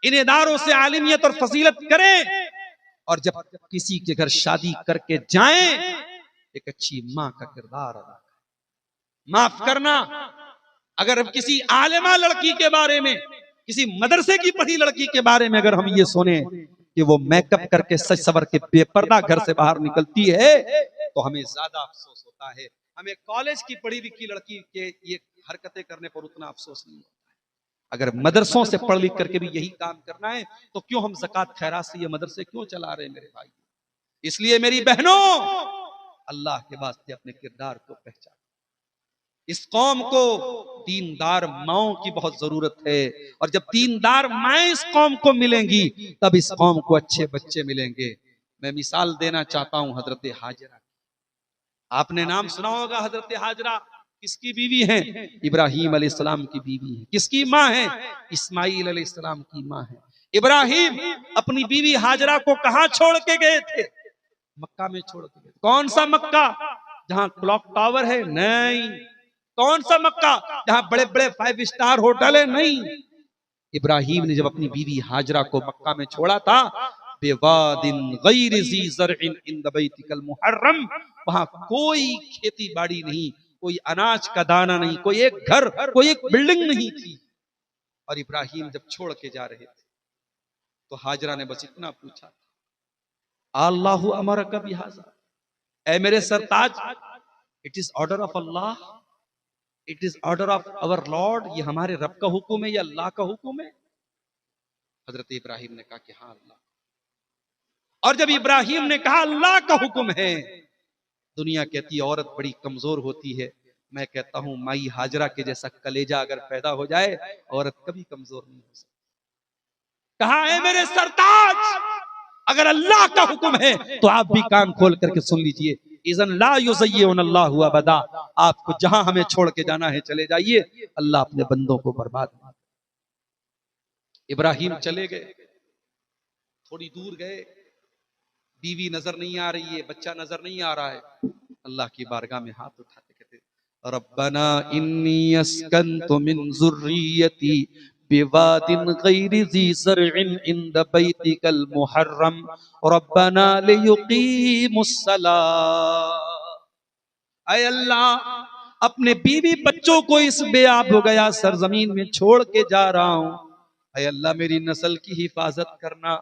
इन इदारों से आलिमियत और फजीलत करें, और जब किसी के घर शादी करके जाएं, एक अच्छी मां का किरदार अदा करें। माफ करना, अगर किसी आलिमा लड़की के बारे में, किसी मदरसे की पढ़ी लड़की के बारे में अगर हम ये सुने कि वो मेकअप करके सज सवर के बेपर्दा घर से बाहर निकलती है, तो हमें ज्यादा अफसोस होता है। हमें कॉलेज की पढ़ी लिखी लड़की के ये हरकतें करने पर उतना अफसोस नहीं होता है। अगर मदरसों से पढ़ लिख करके भी यही काम करना है, तो क्यों हम ज़कात खैरात से ये मदरसे क्यों चला रहे हैं मेरे भाई? इसलिए मेरी बहनों, अल्लाह के वास्ते अपने किरदार को पहचान। इस कौम को दीनदार माओं की बहुत जरूरत है, और जब दीनदार माएं इस कौम को मिलेंगी, तब इस कौम को अच्छे बच्चे मिलेंगे। मैं मिसाल देना चाहता हूं हजरत हाजरा। आपने नाम सुना होगा हजरत हाजरा। किसकी बीवी हैं? इब्राहिम अलैहिस्सलाम की बीवी है। किसकी माँ है? इस्माइल अलैहिस्सलाम की माँ है। इब्राहिम अपनी बीवी हाजरा को कहां छोड़ के गए थे? मक्का में छोड़ के गए। कौन सा मक्का? जहां क्लॉक टावर है? नहीं। कौन सा मक्का? जहां बड़े बड़े 5 स्टार होटल है? नहीं। इब्राहिम ने जब अपनी बीवी हाजरा को मक्का में छोड़ा था, बेवादिन गैर ज़ी ज़रइन इंद बैतिकल मुहर्रम, वहां कोई खेती बाड़ी नहीं, कोई अनाज का दाना नहीं, कोई एक घर, कोई एक बिल्डिंग नहीं थी। और इब्राहिम जब छोड़ के जा रहे थे, तो हाजरा ने बस इतना पूछा, अल्लाहु अमरका बिहाज़ा, ऐ मेरे सरताज, इट इज ऑर्डर ऑफ अल्लाह, it is order of our lord, ये हमारे रब का हुक्म है या अल्लाह का हुक्म है? हजरत इब्राहिम ने कहा कि हाँ अल्लाह। और जब इब्राहिम ने कहा अल्लाह का हुक्म है, दुनिया कहती है औरत बड़ी कमजोर होती है। मैं कहता हूं माई हाजरा के जैसा कलेजा अगर पैदा हो जाए, औरत कभी कमजोर नहीं हो सकती। कहा है मेरे सरताज, अगर अल्लाह का हुक्म है तो आप भी कान खोल करके सुन लीजिए, इज़न ला युज़य्यिन अल्लाहु अबदा, आपको जहां हमें छोड़ के जाना है चले जाइए, अल्लाह अपने बंदों को बर्बाद नहीं। इब्राहिम चले गए, थोड़ी दूर गए, बीवी नजर नहीं आ रही है, बच्चा नजर नहीं आ रहा है। अल्लाह की बारगाह में हाथ उठाते कहते, रब्बना इन्नी अस्कन्तु मिन ज़ुर्रियती बिवादिन गैरि ज़ी ज़रइन इंद बैतिकल मुहर्रम रब्बना लियुकीमुस्सलाह। ऐ अल्लाह, अपने बीवी बच्चों को इस बेआब हो गया सरजमीन में छोड़ के जा रहा हूं, ऐ अल्लाह मेरी नस्ल की हिफाजत करना,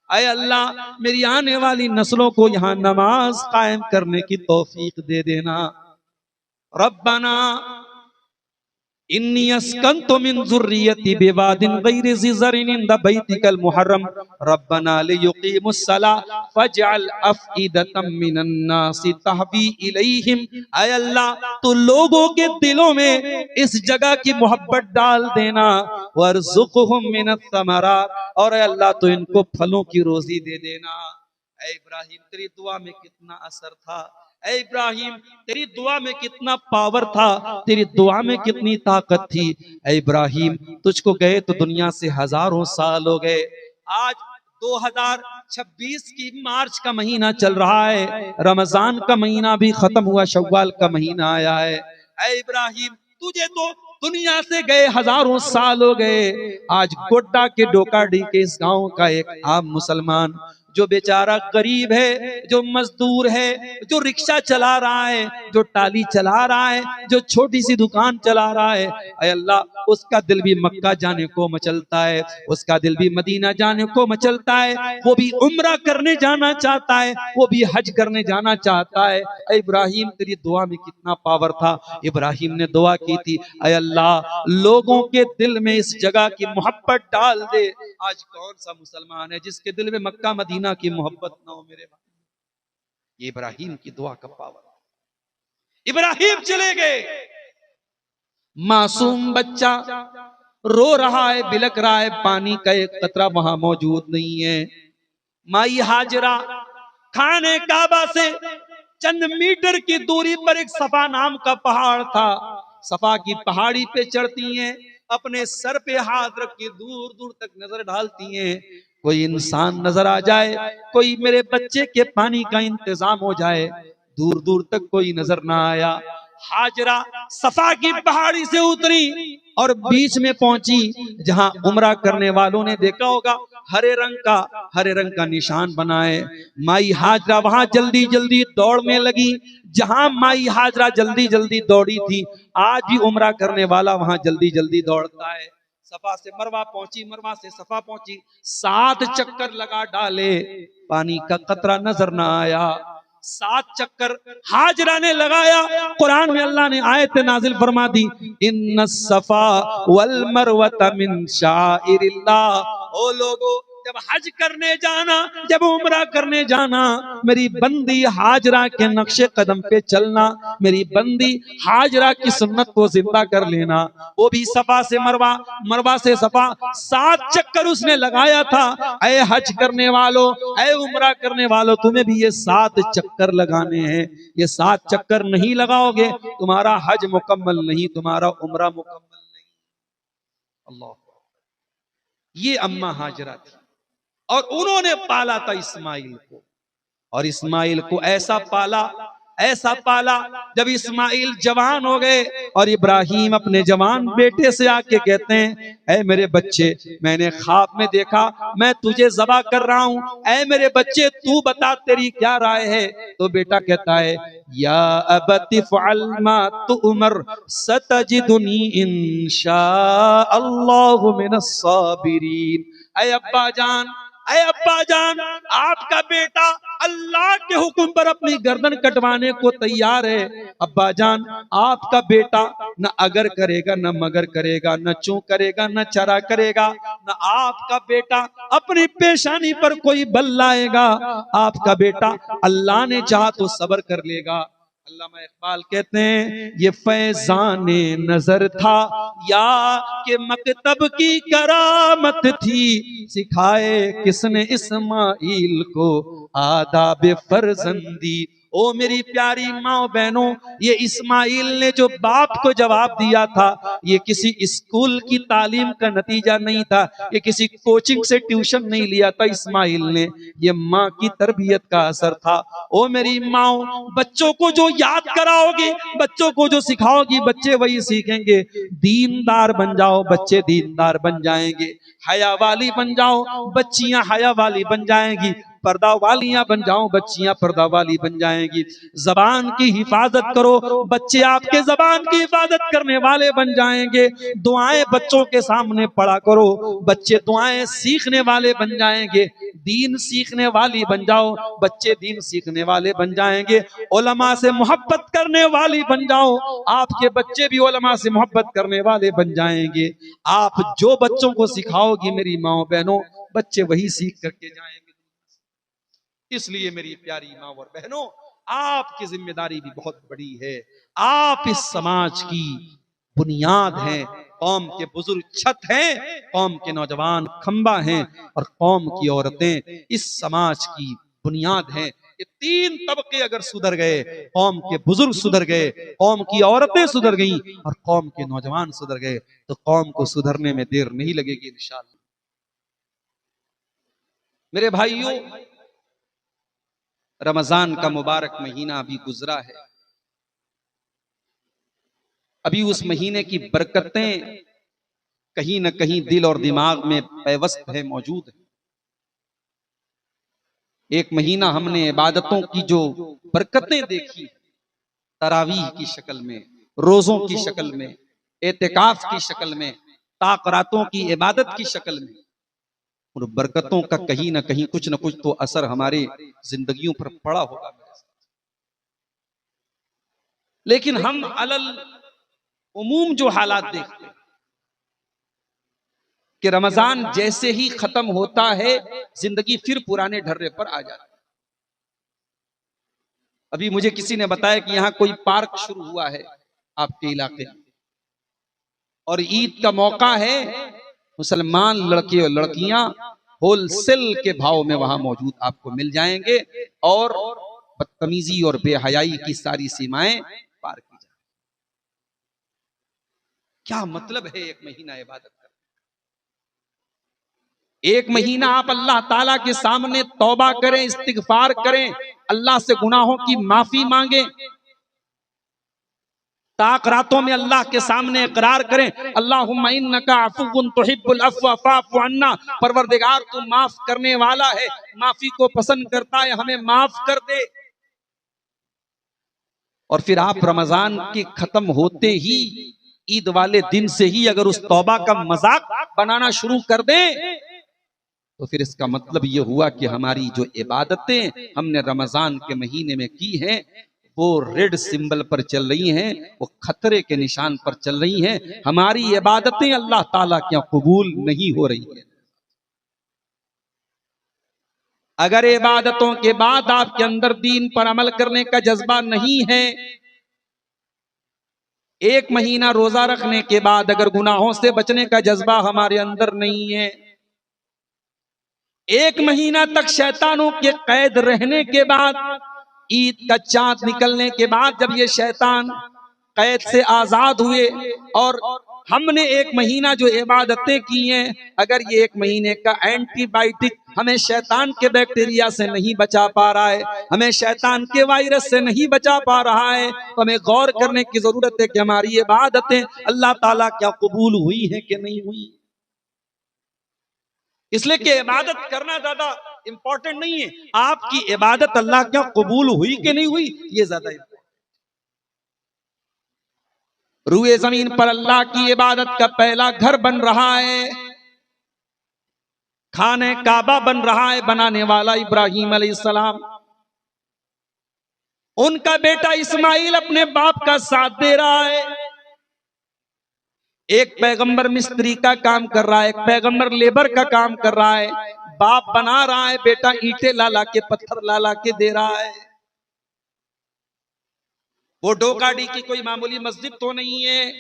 ऐ अल्लाह मेरी आने वाली नस्लों को यहाँ नमाज कायम करने की तौफीक दे देना। रब्बना इन्नी अस्कन्तु मिन ज़ुर्रियती बिवादिन गैरि ज़ी ज़रइन इंद बैतिकल मुहर्रम रब्बना लियुक़ीमुस्सला फजअल अफ़ईदतम मिनन नासि तहवी इलैहिम। ऐ अल्लाह तू लोगों के दिलों में इस जगह की मोहब्बत डाल देना। वर्ज़ुक़हुम मिनस समरात, और ऐ अल्लाह तू इनको फलों की रोजी दे देना। ऐ इब्राहिम तेरी दुआ में कितना असर था, ऐ इब्राहिम तेरी दुआ में कितना पावर था, तेरी दुआ में कितनी ताकत थी। ऐ इब्राहिम तुझको गए तो दुनिया से हजारों साल हो गए। आज 2026 की मार्च का महीना चल रहा है, रमजान का महीना भी खत्म हुआ, शव्वाल का महीना आया है। ऐ इब्राहिम तुझे तो दुनिया से गए हजारों साल हो गए। आज गोड्डा के डोकाडी के इस गांव का एक आम मुसलमान जो बेचारा गरीब है, जो मजदूर है, जो रिक्शा चला रहा है, जो टाली चला रहा है, जो छोटी सी दुकान चला रहा है, ऐ अल्लाह उसका दिल भी मक्का जाने को मचलता है, उसका दिल भी मदीना जाने को मचलता है, वो भी उम्रा करने जाना चाहता है, वो भी हज करने जाना चाहता है। ऐ इब्राहिम तेरी दुआ में कितना पावर था। इब्राहिम ने दुआ की थी, ऐ अल्लाह लोगों के दिल में इस जगह की मोहब्बत डाल दे। आज कौन सा मुसलमान है जिसके दिल में मक्का मदीना की मोहब्बत ना हो मेरे भाई। ये इब्राहिम की दुआ का पावर। इब्राहिम चले गए, मासूम बच्चा रो रहा है, बिलक रहा है, पानी का एक कतरा वहां मौजूद नहीं है। माई हाजरा खाने काबा से चंद मीटर की दूरी पर एक सफा नाम का पहाड़ था, सफा की पहाड़ी पे चढ़ती हैं, अपने सर पे हाथ रख के दूर दूर तक नजर डालती हैं, कोई इंसान नजर आ जाए, कोई मेरे बच्चे के पानी का इंतजाम हो जाए। दूर दूर तक कोई नजर ना आया। हाजरा सफा की पहाड़ी से उतरी और बीच में पहुंची जहां उम्रा करने वालों ने देखा होगा हरे रंग का निशान बनाए। माई हाजरा वहां जल्दी जल्दी दौड़ने लगी। जहां माई हाजरा जल्दी जल्दी दौड़ी थी, आज भी उम्रा करने वाला वहां जल्दी जल्दी दौड़ता है। सफा से मरवा पहुंची, मरवा से सफा पहुंची, 7 चक्कर लगा डाले, पानी का कतरा नजर ना आया। 7 चक्कर हाजरा ने लगाया। कुरान में अल्लाह ने आयत नाजिल फरमा दी, इन्न सफा वल मरवत मिन शाइरिल्लाह। ओ लोगो जब हज करने जाना, जब उम्रा करने जाना, मेरी बंदी हाजरा के नक्शे कदम पे चलना, मेरी बंदी हाजरा की सुन्नत को जिंदा कर लेना। वो भी सफा से मरवा, मरवा से सफा, 7 चक्कर उसने लगाया था। ऐ हज करने वालों, ऐ उम्रा करने वालों, तुम्हें भी ये 7 चक्कर लगाने हैं। ये 7 चक्कर नहीं लगाओगे तुम्हारा हज मुकम्मल नहीं, तुम्हारा उम्रा मुकम्मल नहीं। अल्लाह, ये अम्मा हाजरा थी और उन्होंने पाला था इस्माइल को, और इस्माइल को ऐसा पाला, ऐसा पाला, जब इस्माइल जवान हो गए और इब्राहिम अपने जवान बेटे से आके कहते हैं, ऐ मेरे बच्चे, मैंने ख्वाब में देखा मैं तुझे ज़बा कर रहा हूं, ऐ मेरे बच्चे तू बता तेरी क्या राय है। तो बेटा कहता है, या अबति फ़अल मा तुअमर सतजिदुनी इंशाअल्लाहु मिनस साबिरीन। ऐ अब्बा जान, ऐ अब्बा जान, आपका बेटा अल्लाह के हुक्म पर अपनी गर्दन कटवाने को तैयार है। अब्बा जान, आपका बेटा न अगर करेगा, न मगर करेगा, न चू करेगा, न चरा करेगा, न आपका बेटा अपनी पेशानी पर कोई बल लाएगा। आपका बेटा अल्लाह ने चाहा तो सब्र कर लेगा। अल्लामा इकबाल कहते हैं, ये फैजाने नजर था या कि मकतब की करामत थी, सिखाए किसने इस्माइल को आदाब फर्जंदी। ओ मेरी प्यारी माँ बहनों, ये इस्माइल ने जो बाप को जवाब दिया था, ये किसी स्कूल की तालीम का नतीजा नहीं था, ये किसी कोचिंग से ट्यूशन नहीं लिया था इस्माइल ने, ये माँ की तरबियत का असर था। ओ मेरी माँ, बच्चों को जो याद कराओगी, बच्चों को जो सिखाओगी, बच्चे वही सीखेंगे। दीनदार बन जाओ, बच्चे दीनदार बन जाएंगे। हया वाली बन जाओ, बच्चियां हया वाली बन जाएंगी। पर्दा वालियां बन जाओ, बच्चियां पर्दा वाली बन जाएंगी। जबान की हिफाजत करो, बच्चे आपके जबान की हिफाजत करने वाले बन जाएंगे। दुआएं बच्चों के सामने पढ़ा करो, बच्चे दुआएं सीखने वाले बन जाएंगे। दीन सीखने वाली बन जाओ, बच्चे दीन सीखने वाले बन जाएंगे। उलमा से मोहब्बत करने वाली बन जाओ, आपके बच्चे भी उलमा से मोहब्बत करने वाले बन जाएंगे। आप जो बच्चों को सिखाओगी मेरी माओ बहनों, बच्चे वही सीख करके जाएंगे। इसलिए मेरी प्यारी माँ और बहनों, आपकी जिम्मेदारी भी बहुत बड़ी है। आप इस समाज की बुनियाद हैं, कौम के बुजुर्ग छत हैं, कौम के नौजवान खंबा हैं, और कौम की औरतें इस समाज की बुनियाद हैं। ये तीन तबके अगर सुधर गए, कौम के बुजुर्ग सुधर गए, कौम की औरतें सुधर गईं और कौम के नौजवान सुधर गए, तो कौम को सुधरने में देर नहीं लगेगी इंशाअल्लाह। मेरे भाइयों, रमजान का मुबारक महीना अभी गुजरा है। अभी उस महीने की बरकतें कहीं न कहीं दिल और दिमाग में पैवस्त है, मौजूद है। एक महीना हमने इबादतों की जो बरकतें देखी, तरावीह की शक्ल में, रोजों की शक्ल में, एतिकाफ की शक्ल में, ताकरातों की इबादत की शक्ल में, और बरकतों का कहीं ना कहीं कुछ न कुछ तो असर हमारे जिंदगियों पर पड़ा होगा। लेकिन हम अलल उमूम जो हालात देखते हैं कि रमजान जैसे ही खत्म होता है, जिंदगी फिर पुराने ढर्रे पर आ जाती है। अभी मुझे किसी ने बताया कि यहां कोई पार्क शुरू हुआ है आपके इलाके में, और ईद का मौका है, मुसलमान लड़के और लड़कियां होलसेल के भाव में वहां मौजूद आपको मिल जाएंगे, और बदतमीजी और बेहयाई की सारी सीमाएं पार की जाए। क्या मतलब है एक महीना इबादत का? एक महीना आप अल्लाह ताला के सामने तौबा करें, इस्तिगफार करें, अल्लाह से गुनाहों की माफी मांगे, ताकरातों में अल्लाह के सामने इकरार करें, अल्लाहुम्मा इन्नका अफ़ुव्वुन तुहिब्बुल अफ़्व फ़अफ़ु अन्ना, परवरदिगार तू माफ करने वाला है, माफी को पसंद करता है, हमें माफ कर दे। और फिर आप रमजान के खत्म होते ही, ईद वाले दिन से ही अगर उस तौबा का मजाक बनाना शुरू कर दें, तो फिर इसका मतलब ये हुआ कि हमारी जो इबादतें हमने रमजान के महीने में की हैं, वो रेड सिंबल पर चल रही हैं, वो खतरे के निशान पर चल रही हैं। हमारी इबादतें अल्लाह ताला क्या कबूल नहीं हो रही है। अगर इबादतों के बाद आपके अंदर दीन पर अमल करने का जज्बा नहीं है, एक महीना रोजा रखने के बाद अगर गुनाहों से बचने का जज्बा हमारे अंदर नहीं है, एक महीना तक शैतानों के कैद रहने के बाद, ईद का चांद निकलने के बाद जब ये शैतान कैद से आजाद हुए और हमने एक महीना जो इबादतें की हैं, अगर ये एक महीने का एंटीबायोटिक हमें शैतान के बैक्टीरिया से नहीं बचा पा रहा है, हमें शैतान के वायरस से नहीं बचा पा रहा है, तो हमें गौर करने की जरूरत है कि हमारी इबादतें अल्लाह ताला क्या कबूल हुई हैं कि नहीं हुई। इसलिए कि इबादत करना ज्यादा इंपॉर्टेंट नहीं है, आपकी इबादत अल्लाह क्या कबूल हुई कि नहीं हुई, ये ज्यादा इंपॉर्टेंट। रूए जमीन पर अल्लाह की इबादत का पहला घर बन रहा है, खाने काबा बन रहा है, बनाने वाला इब्राहिम अलैहिस्सलाम। उनका बेटा इस्माइल अपने बाप का साथ दे रहा है। एक पैगंबर मिस्त्री का काम कर रहा है, एक पैगंबर लेबर का काम कर रहा है, बाप बना रहा है, बेटा ईंटें ला ला के, पत्थर ला ला के दे रहा है। वो डोकाडी की कोई मामूली मस्जिद तो नहीं है,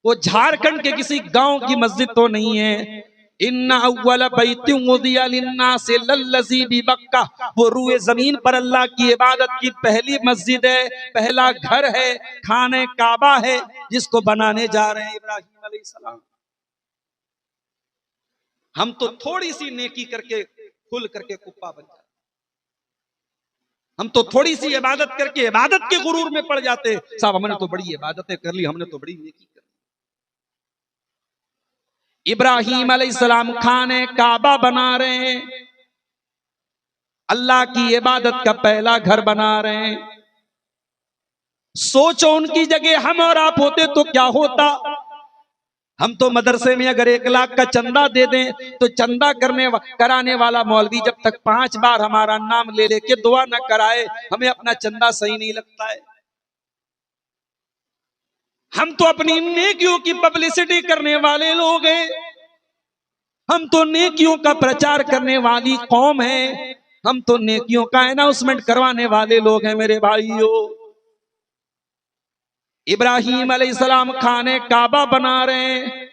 वो झारखंड के किसी गांव की मस्जिद तो नहीं है। इन्ना अव्वल बैतिन वुदिया लिन्नास लल्लज़ी बिबक्का, वो रूए जमीन पर अल्लाह की इबादत की पहली मस्जिद है, पहला घर है, खाने काबा है, जिसको बनाने जा रहे हैं इब्राहिम अलैहिस्सलाम। हम तो थोड़ी सी नेकी करके खुल करके कुप्पा बन जाते, हम तो थोड़ी सी इबादत करके इबादत के गुरूर में पड़ जाते, साहब हमने तो बड़ी इबादतें कर ली, हमने तो बड़ी नेकी कर ली। इब्राहिम अलैहिस्सलाम खाने काबा बना रहे हैं, अल्लाह की इबादत का पहला घर बना रहे हैं। सोचो उनकी जगह हम और आप होते तो क्या होता। हम तो मदरसे में अगर 1 लाख का चंदा दे दें तो चंदा कराने वाला मौलवी जब तक 5 बार हमारा नाम ले लेके दुआ न कराए, हमें अपना चंदा सही नहीं लगता है। हम तो अपनी नेकियों की पब्लिसिटी करने वाले लोग हैं। हम तो नेकियों का प्रचार करने वाली कौम है। हम तो नेकियों का अनाउंसमेंट करवाने वाले लोग हैं मेरे भाइयों। इब्राहीम अलैहिस्सलाम खाने काबा बना रहे हैं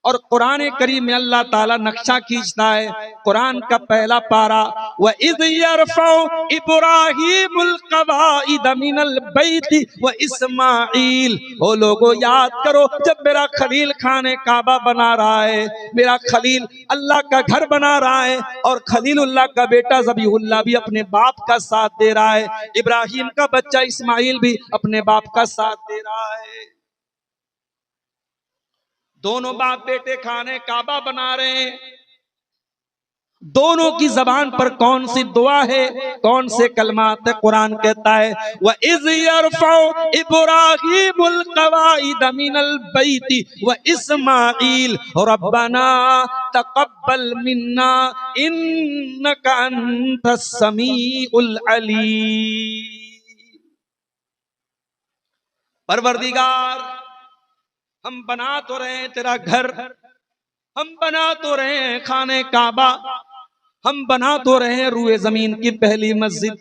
और कुरान करीम में अल्लाह ताला नक्शा खींचता है। कुरान का पहला पारा, व इज़ यरफ़उ इब्राहीमुल क़वाइद मिनल बैति व इस्माईल। ओ लोगो याद करो जब मेरा खलील खाने काबा बना रहा है, मेरा खलील अल्लाह का घर बना रहा है और खलीलुल्लाह का बेटा ज़बीहुल्लाह भी अपने बाप का साथ दे रहा है, इब्राहीम का बच्चा इस्माईल भी अपने बाप का साथ दे रहा है। दोनों बाप बेटे खाने काबा बना रहे हैं। दोनों की जबान पर कौन सी दुआ है, कौन से कलमात है? कुरान कहता है व इज़ यरफ़उ इब्राहीमुल क़वाइद मिनल बैति व इस्माईल रब्बना तक़ब्बल मिन्ना इन्नका अंतस समीउल अलीम। परवरदिगार, हम बना तो रहे हैं तेरा घर, हम बना तो रहे हैं खाने काबा, हम बना तो रहे हैं रूए जमीन की पहली मस्जिद,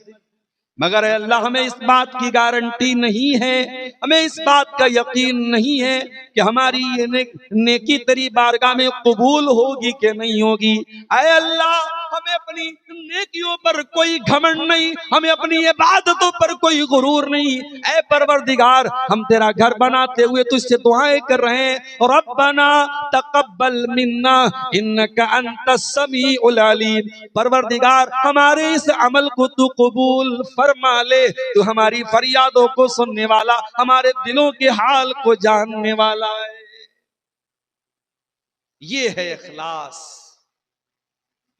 मगर अल्लाह हमें इस बात की गारंटी नहीं है, हमें इस बात का यकीन नहीं है कि हमारी ये नेकी तेरी बारगाह में कबूल होगी कि नहीं होगी। आए अल्लाह, हमें अपनी नेकियों पर कोई घमंड नहीं, हमें अपनी इबादतों पर कोई गुरूर नहीं। ऐ परवरदिगार, हम तेरा घर बनाते हुए तुझसे दुआएं कर रहे हैं, रब्बना तक़ब्बल मिन्ना इन्नका अंतस समीउल अलीम। परवरदिगार, हमारे इस अमल को तू कबूल फरमा ले। तू हमारी फरियादों को सुनने वाला, हमारे दिलों के हाल को जानने वाला है। ये है इखलास,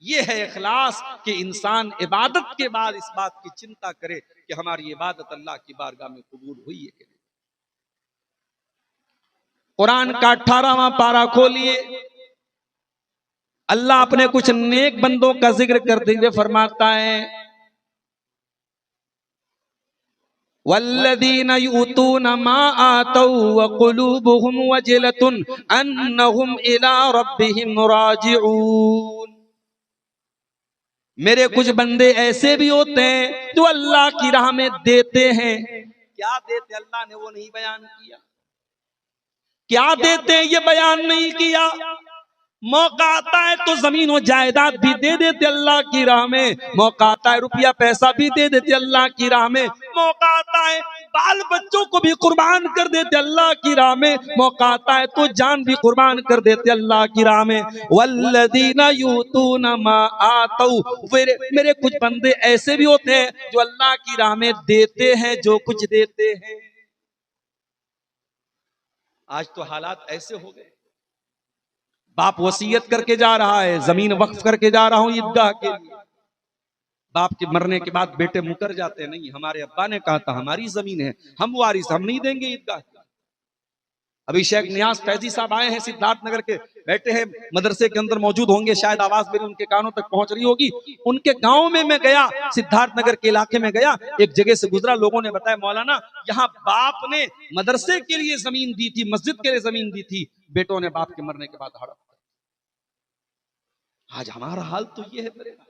ये है इखलास कि इंसान इबादत के बाद इस बात की चिंता करे कि हमारी इबादत अल्लाह की बारगाह में कबूल हुई है कि नहीं। कुरान का 18वां पारा खोलिए, अल्लाह अपने कुछ नेक बंदों का जिक्र करते हुए फरमाता है वल्लज़ीना युतूना मा आतौ व कुलूबुहुम वजिलतुन अन्नहुम इला रब्बिहिम राजिऊन। मेरे कुछ बंदे ऐसे भी होते हैं जो अल्लाह की राह में देते हैं। क्या देते अल्लाह ने वो नहीं बयान किया, क्या देते हैं ये बयान नहीं किया। मौका आता है तो जमीन और जायदाद भी दे देते अल्लाह की राह में, मौका आता है रुपया पैसा भी दे देते अल्लाह की राह में, मौका आता है बाल बच्चों को भी कुर्बान कर देते अल्लाह की राह में, मौका आता है तो जान भी कुर्बान कर देते अल्लाह की राह में। वल्लज़ीना यूतूना मा आतौ, मेरे कुछ बंदे ऐसे भी होते हैं जो अल्लाह की राह में देते हैं जो कुछ देते हैं। आज तो हालात ऐसे हो गए, बाप वसीयत करके जा रहा है, जमीन वक्फ करके जा रहा हूं ईदगाह के लिए, बाप के मरने के बाद बेटे मुकर जाते हैं, नहीं हमारे अब्बा ने कहा था हमारी जमीन है, हम वारिस, हम नहीं देंगे ईदगाह। अभी शेख नियाज फैजी साहब आए हैं सिद्धार्थ नगर के, बैठे हैं मदरसे के अंदर मौजूद होंगे, शायद आवाज मेरी उनके कानों तक पहुंच रही होगी। उनके गांव में मैं गया, सिद्धार्थ नगर के इलाके में गया, एक जगह से गुजरा, लोगों ने बताया मौलाना यहाँ बाप ने मदरसे के लिए जमीन दी थी, मस्जिद के लिए जमीन दी थी, बेटों ने बाप के मरने के बाद हड़प। आज हमारा हाल तो ये है मेरे भाई,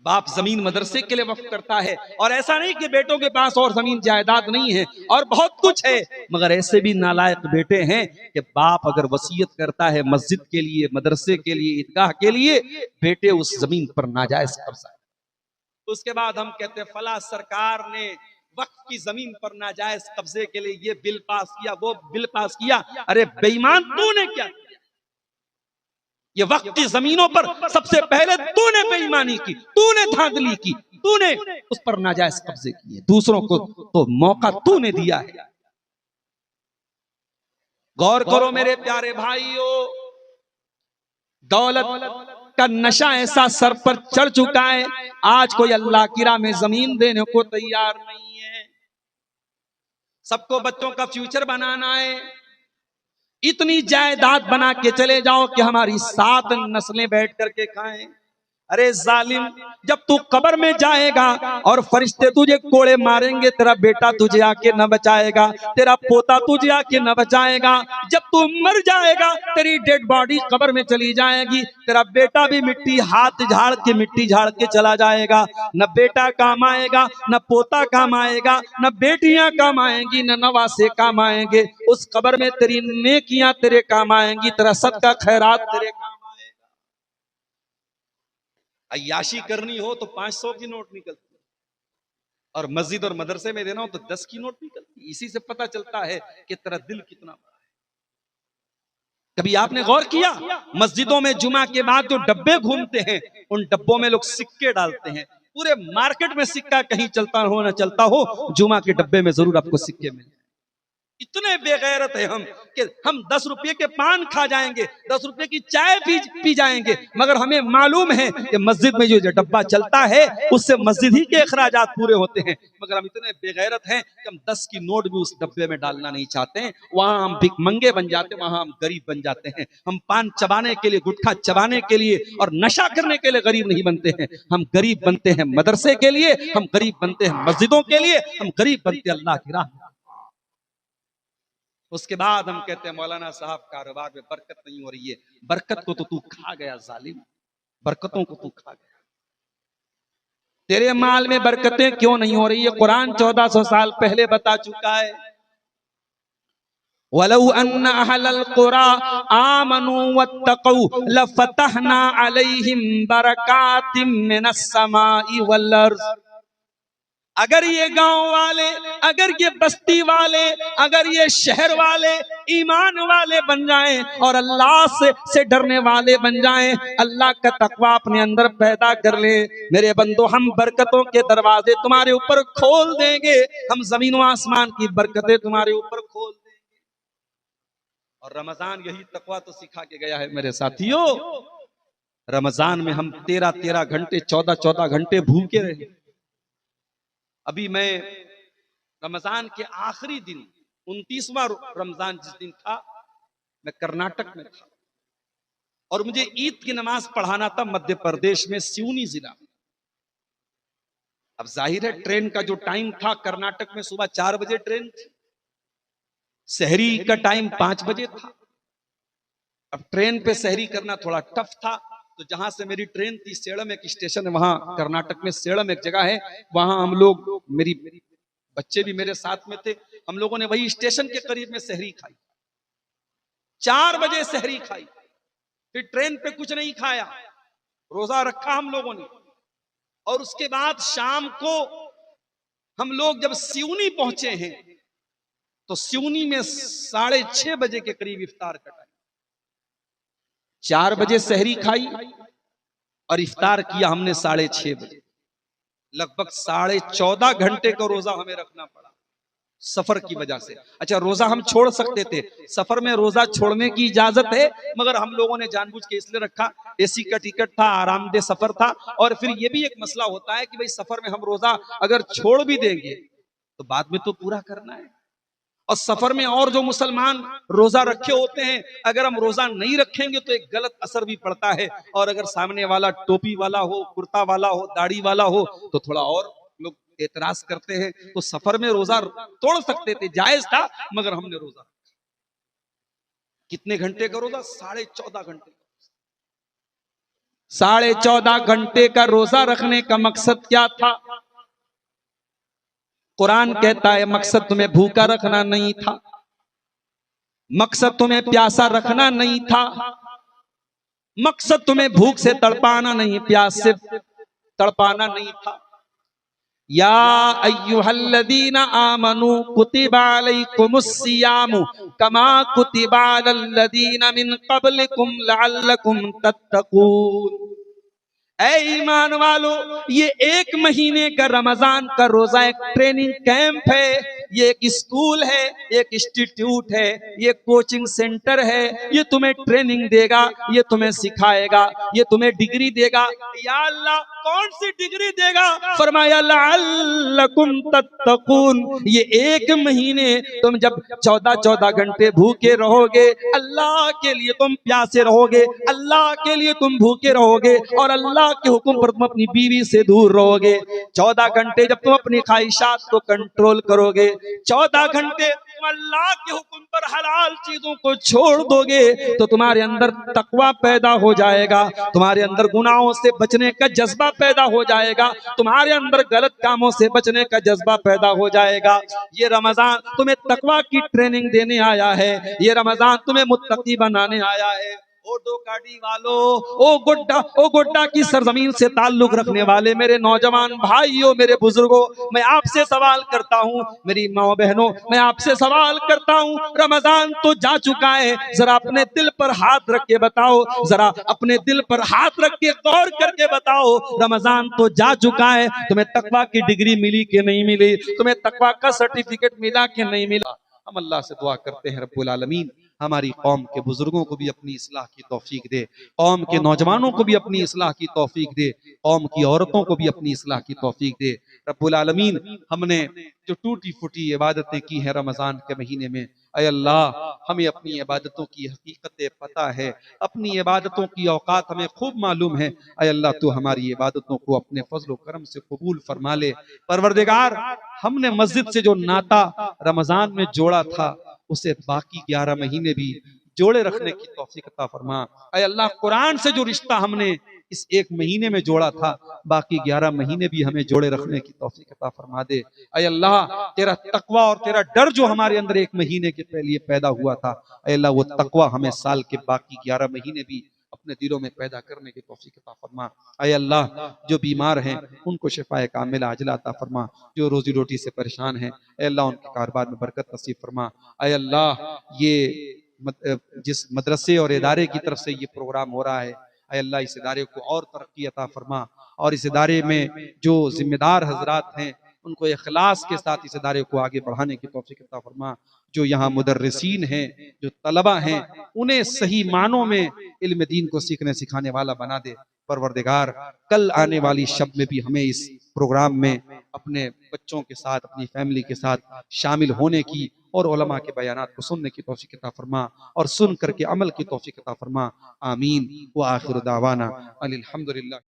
बाप जमीन मदरसे के लिए वक्फ करता है, और ऐसा नहीं कि बेटों के पास और जमीन जायदाद नहीं है और बहुत कुछ है, मगर ऐसे भी नालायक बेटे हैं कि बाप अगर वसीयत करता है मस्जिद के लिए, मदरसे के लिए, ईदगाह के लिए, बेटे उस जमीन पर नाजायज कब्जा। उसके बाद हम कहते हैं फला सरकार ने वक्फ की जमीन पर नाजायज कब्जे के लिए ये बिल पास किया, वो बिल पास किया। अरे बेईमान, तूने क्या किया? ये वक्त की जमीनों पर सबसे पहले तूने बेईमानी की, तूने धांधली की, तूने उस पर नाजायज कब्जे किए, दूसरों को तो मौका तूने दिया है। गौर करो मेरे प्यारे भाइयों, दौलत का नशा ऐसा सर पर चढ़ चुका है, आज कोई अल्लाह की राह में जमीन देने को तैयार नहीं है। सबको बच्चों का फ्यूचर बनाना है, इतनी जायदाद बना के चले जाओ कि हमारी 7 नस्लें बैठ करके खाएं। अरे जालिम, जब तू कब्र में जाएगा और फरिश्ते तुझे कोड़े मारेंगे, तेरा बेटा तुझे आके न बचाएगा, तेरा पोता तुझे आके न बचाएगा। जब तू मर जाएगा, तेरी डेड बॉडी कब्र में चली जाएगी, तेरा बेटा भी मिट्टी हाथ झाड़ के मिट्टी झाड़ के चला जाएगा। न बेटा काम आएगा, न पोता काम आएगा, न बेटियां काम आएंगी, न नवासे काम आएंगे। उस कब्र में तेरी नेकियां तेरे काम आएंगी, तेरा सदका खैरात तेरे काम। अय्याशी करनी हो तो 500 की नोट निकलती है, और मस्जिद और मदरसे में देना हो तो 10 की नोट निकलती है। इसी से पता चलता है कि तेरा दिल कितना बड़ा है। कभी आपने गौर किया, मस्जिदों में जुमा के बाद जो डब्बे घूमते हैं, उन डब्बों में लोग सिक्के डालते हैं। पूरे मार्केट में सिक्का कहीं चलता हो न चलता हो, जुमा के डब्बे में जरूर आपको सिक्के मिले। इतने बेगैरत है हम कि हम 10 रुपये के पान खा जाएंगे, 10 रुपये की चाय पी जाएंगे, मगर हमें मालूम है कि मस्जिद में जो डब्बा चलता है उससे मस्जिद ही के अखराजात पूरे होते हैं। मगर हम इतने बेगैरत हैं कि हम 10 की नोट भी उस डब्बे में डालना नहीं चाहते हैं। वहां हम भिखमंगे बन जाते हैं, वहां हम गरीब बन जाते हैं। हम पान चबाने के लिए, गुटखा चबाने के लिए और नशा करने के लिए गरीब नहीं बनते हैं। हम गरीब बनते हैं मदरसे के लिए, हम गरीब बनते हैं मस्जिदों के लिए, हम गरीब बनते हैं अल्लाह की राह में। उसके बाद हम कहते हैं मौलाना साहब कारोबार में बरकत नहीं हो रही है। बरकत को तो तू खा गया जालिम, बरकतों को तू खा गया। तेरे माल में बरकतें क्यों नहीं हो रही है? कुरान 1400 साल पहले बता चुका है, वलौ अन्ना अहलल कुरा आमनू वत्तकू लफतहना अलैहिम बरकातिम मिनस समाई वल अर्ज़। अगर ये गांव वाले, अगर ये बस्ती वाले, अगर ये शहर वाले ईमान वाले बन जाएं और अल्लाह से डरने वाले बन जाएं, अल्लाह का तकवा अपने अंदर पैदा कर ले, मेरे बंदो हम बरकतों के दरवाजे तुम्हारे ऊपर खोल देंगे। हम जमीन व आसमान की बरकतें तुम्हारे ऊपर खोल देंगे। और रमजान यही तकवा तो सिखा के गया है मेरे साथियों। रमजान में हम 13-13 घंटे, 14-14 घंटे भूखे रहे। अभी मैं रमजान के आखिरी दिन 29वां रमजान जिस दिन था, मैं कर्नाटक में था और मुझे ईद की नमाज पढ़ाना था मध्य प्रदेश में सिवनी जिला। अब जाहिर है ट्रेन का जो टाइम था कर्नाटक में सुबह 4 बजे ट्रेन थी, सहरी का टाइम 5 बजे था। अब ट्रेन पे सहरी करना थोड़ा टफ था, तो जहां से मेरी ट्रेन थी, सेलम एक स्टेशन है वहां कर्नाटक में, सेलम एक जगह है, वहां हम लोग, मेरी बच्चे भी मेरे साथ में थे, हम लोगों ने वही स्टेशन के करीब में सहरी खाई। 4 बजे सहरी खाई, फिर ट्रेन पे कुछ नहीं खाया, रोजा रखा हम लोगों ने। और उसके बाद शाम को हम लोग जब सिवनी पहुंचे हैं, तो सिवनी में 6:30 बजे के करीब इफ्तार का टाइम। 4 बजे सहरी खाई और इफ्तार किया हमने 6:30 बजे। लगभग 14.5 घंटे का रोजा हमें रखना पड़ा सफर की वजह से। अच्छा, रोजा हम छोड़ सकते थे, सफर में रोजा छोड़ने की इजाजत है, मगर हम लोगों ने जानबूझ के इसलिए रखा, एसी का टिकट था, आरामदेह सफर था। और फिर ये भी एक मसला होता है कि भाई सफर में हम रोजा अगर छोड़ भी देंगे तो बाद में तो पूरा करना है। और सफर में और जो मुसलमान रोजा रखे होते हैं, अगर हम रोजा नहीं रखेंगे तो एक गलत असर भी पड़ता है। और अगर सामने वाला टोपी वाला हो, कुर्ता वाला हो, दाढ़ी वाला हो, तो थोड़ा और लोग एतराज करते हैं। तो सफर में रोजा तोड़ सकते थे, जायज था, मगर हमने रोजा। कितने घंटे का रोजा? 14.5 घंटे। 14.5 घंटे का रोजा रखने का मकसद क्या था? कुरान कहता है मकसद तुम्हें भूखा रखना नहीं था, मकसद तुम्हें प्यासा रखना नहीं था, मकसद तुम्हें भूख से तड़पाना नहीं, प्यास से तड़पाना नहीं था। या अय्युहल्लज़ीना आमनू कुतिबा अलैकुमुस्सियामु कमा कुतिबा अलल्लज़ीना मिन क़ब्लिकुम लअल्लकुम तत्तक़ून। ऐ ईमान वालो, ये 1 महीने का रमजान का रोजा एक ट्रेनिंग कैंप है। ये एक स्कूल है, एक इंस्टीट्यूट है, ये कोचिंग सेंटर है, ये तुम्हें ट्रेनिंग देगा, ये तुम्हें सिखाएगा, ये तुम्हें डिग्री देगा। या अल्लाह कौन सी डिग्री देगा? फरमाया लअल्लकुम तत्तकून, ये 1 महीने तुम जब 14-14 घंटे भूखे रहोगे, अल्लाह के लिए तुम प्यासे रहोगे, अल्लाह के लिए तुम भूखे रहोगे और अल्लाह के हुक्म पर तुम अपनी बीवी से दूर रहोगे। 14 घंटे जब तुम अपनी ख्वाहिशात को कंट्रोल करोगे, 14 घंटे तुम अल्लाह के हुक्म पर हलाल चीजों को छोड़ दोगे, तो तुम्हारे अंदर तकवा पैदा हो जाएगा, तुम्हारे अंदर गुनाहों से बचने का जज्बा पैदा हो जाएगा, तुम्हारे अंदर गलत कामों से बचने का जज्बा पैदा हो जाएगा। ये रमजान तुम्हें तकवा की ट्रेनिंग देने आया है, ये रमजान तुम्हें मुत्तकी बनाने आया है। ओ डोकाडी वालों, ओ गोड्डा की सरजमीन से ताल्लुक रखने वाले मेरे नौजवान भाइयों, मेरे बुजुर्गों, मैं आपसे सवाल करता हूँ, मेरी माँ बहनों, मैं आपसे सवाल करता हूँ, रमजान तो जा चुका है, जरा अपने दिल पर हाथ रख के बताओ, जरा अपने दिल पर हाथ रख के गौर करके बताओ, रमजान तो जा चुका है, तुम्हें तकवा की डिग्री मिली कि नहीं मिली? तुम्हें तकवा का सर्टिफिकेट मिला कि नहीं मिला? हम अल्लाह से दुआ करते हैं रब्बुल आलमीन हमारी कौम के बुजुर्गों को भी अपनी इस्लाह की तौफीक दे, कौम के नौजवानों को भी अपनी इस्लाह की तौफीक दे, कौम की औरतों को भी अपनी इस्लाह की तौफीक दे। रब्बुल आलमीन हमने जो टूटी फूटी इबादतें की हैं रमज़ान के महीने में, ऐ अल्लाह हमें अपनी इबादतों की हकीकत पता है, अपनी इबादतों की औकात हमें खूब मालूम है। ऐ अल्लाह तू हमारी इबादतों को अपने फजल करम से कबूल फरमा ले। परवरदिगार, हमने मस्जिद से जो नाता रमजान में जोड़ा था उसे बाकी 11 महीने भी जोड़े रखने की तौफीक अता फरमा। ऐ अल्लाह, कुरान से जो रिश्ता हमने इस 1 महीने में जोड़ा था, बाकी 11 महीने भी हमें जोड़े रखने की तौफीक अता फरमा दे। ऐ अल्लाह, तेरा तकवा और तेरा डर जो हमारे अंदर 1 महीने के लिए पैदा हुआ था, ऐ अल्लाह वो तकवा हमें साल के बाकी 11 महीने भी अपने दिलों में पैदा करने की तौफीक अता फरमा। ऐ अल्लाह, जो बीमार हैं उनको शिफाए कामिला आजिला अता फरमा, जो रोजी रोटी से परेशान हैं ऐ अल्लाह उनके कारोबार में बरकत नसीब फरमा। ऐ अल्लाह, ये जिस मदरसे और इदारे की तरफ से ये प्रोग्राम हो रहा है, ऐ अल्लाह इस इदारे को और तरक्की अता फरमा, और इस इदारे में जो जिम्मेदार हजरात हैं उनको इखलास के साथ इस इदारे को आगे बढ़ाने की तौफीक अता फरमा। जो यहाँ मुदर्रिसीन हैं, जो तलबा हैं, उन्हें सही मानों में इल्म दीन को सीखने सिखाने वाला बना दे। परवरदिगार, कल आने वाली शब में भी हमें इस प्रोग्राम में अपने बच्चों के साथ, अपनी फैमिली के साथ शामिल होने की और उलमा के बयानात को सुनने की तौफीक अता फरमा, और सुन करके अमल की तौफीक अता फरमा। आमीन व आखिर दावाना अनिल हम्दुलिल्लाह।